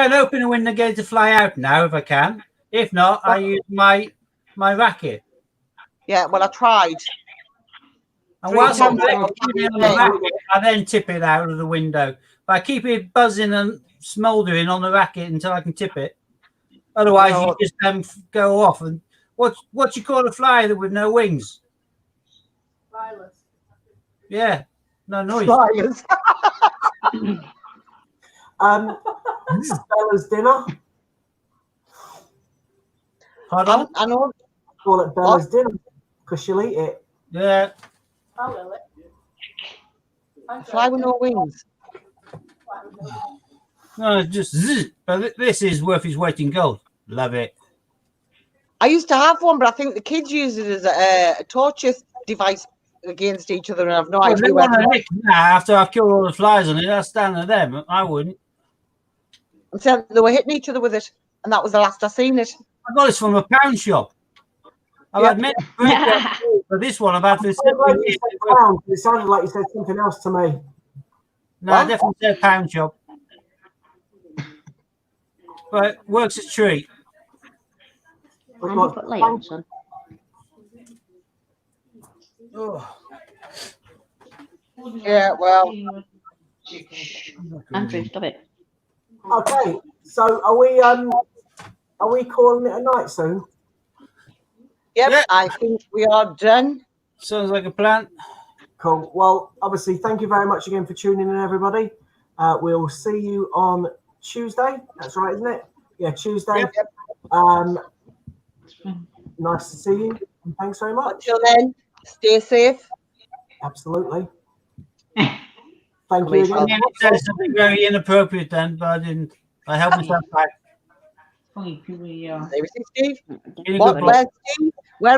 and open a window, get it to fly out now if I can. If not, I use my racket. Yeah, well, I tried. And whilst I'm on the racket, I then tip it out of the window. But I keep it buzzing and smouldering on the racket until I can tip it. Otherwise, you just go off. And what you call a fly with no wings? Flieless. Yeah, no noise. Flyers. Bella's dinner. Pardon? I know. Call it Bella's dinner because she'll eat it. Yeah. I will it. Fly with no wings. No, just zzz. But this is worth his weight in gold. Love it. I used to have one, but I think the kids use it as a torture device against each other, and I've no idea where to look. After I've killed all the flies on it, that's down to them. I wouldn't. And so they were hitting each other with it, and that was the last I seen it. I got this from a pound shop. I've had many but this one I've had for 7 years. It sounded like you said something else to me. No, I definitely said pound shop. But it works as a treat. Put light on, son. Yeah, well. Andrew, stop it. Okay, so are we calling it a night soon? Yep, Yeah. I think we are done. Sounds like a plan. Cool. Well, obviously, thank you very much again for tuning in, everybody. We'll see you on Tuesday. That's right, isn't it? Yeah, Tuesday. Yep. Nice to see you. And thanks very much. Until then, stay safe. Absolutely. Thank you I again. nearly said something very inappropriate then, but I didn't. I held myself back. Funny, people, yeah. Seriously, Steve? Really What? good. Where's Steve?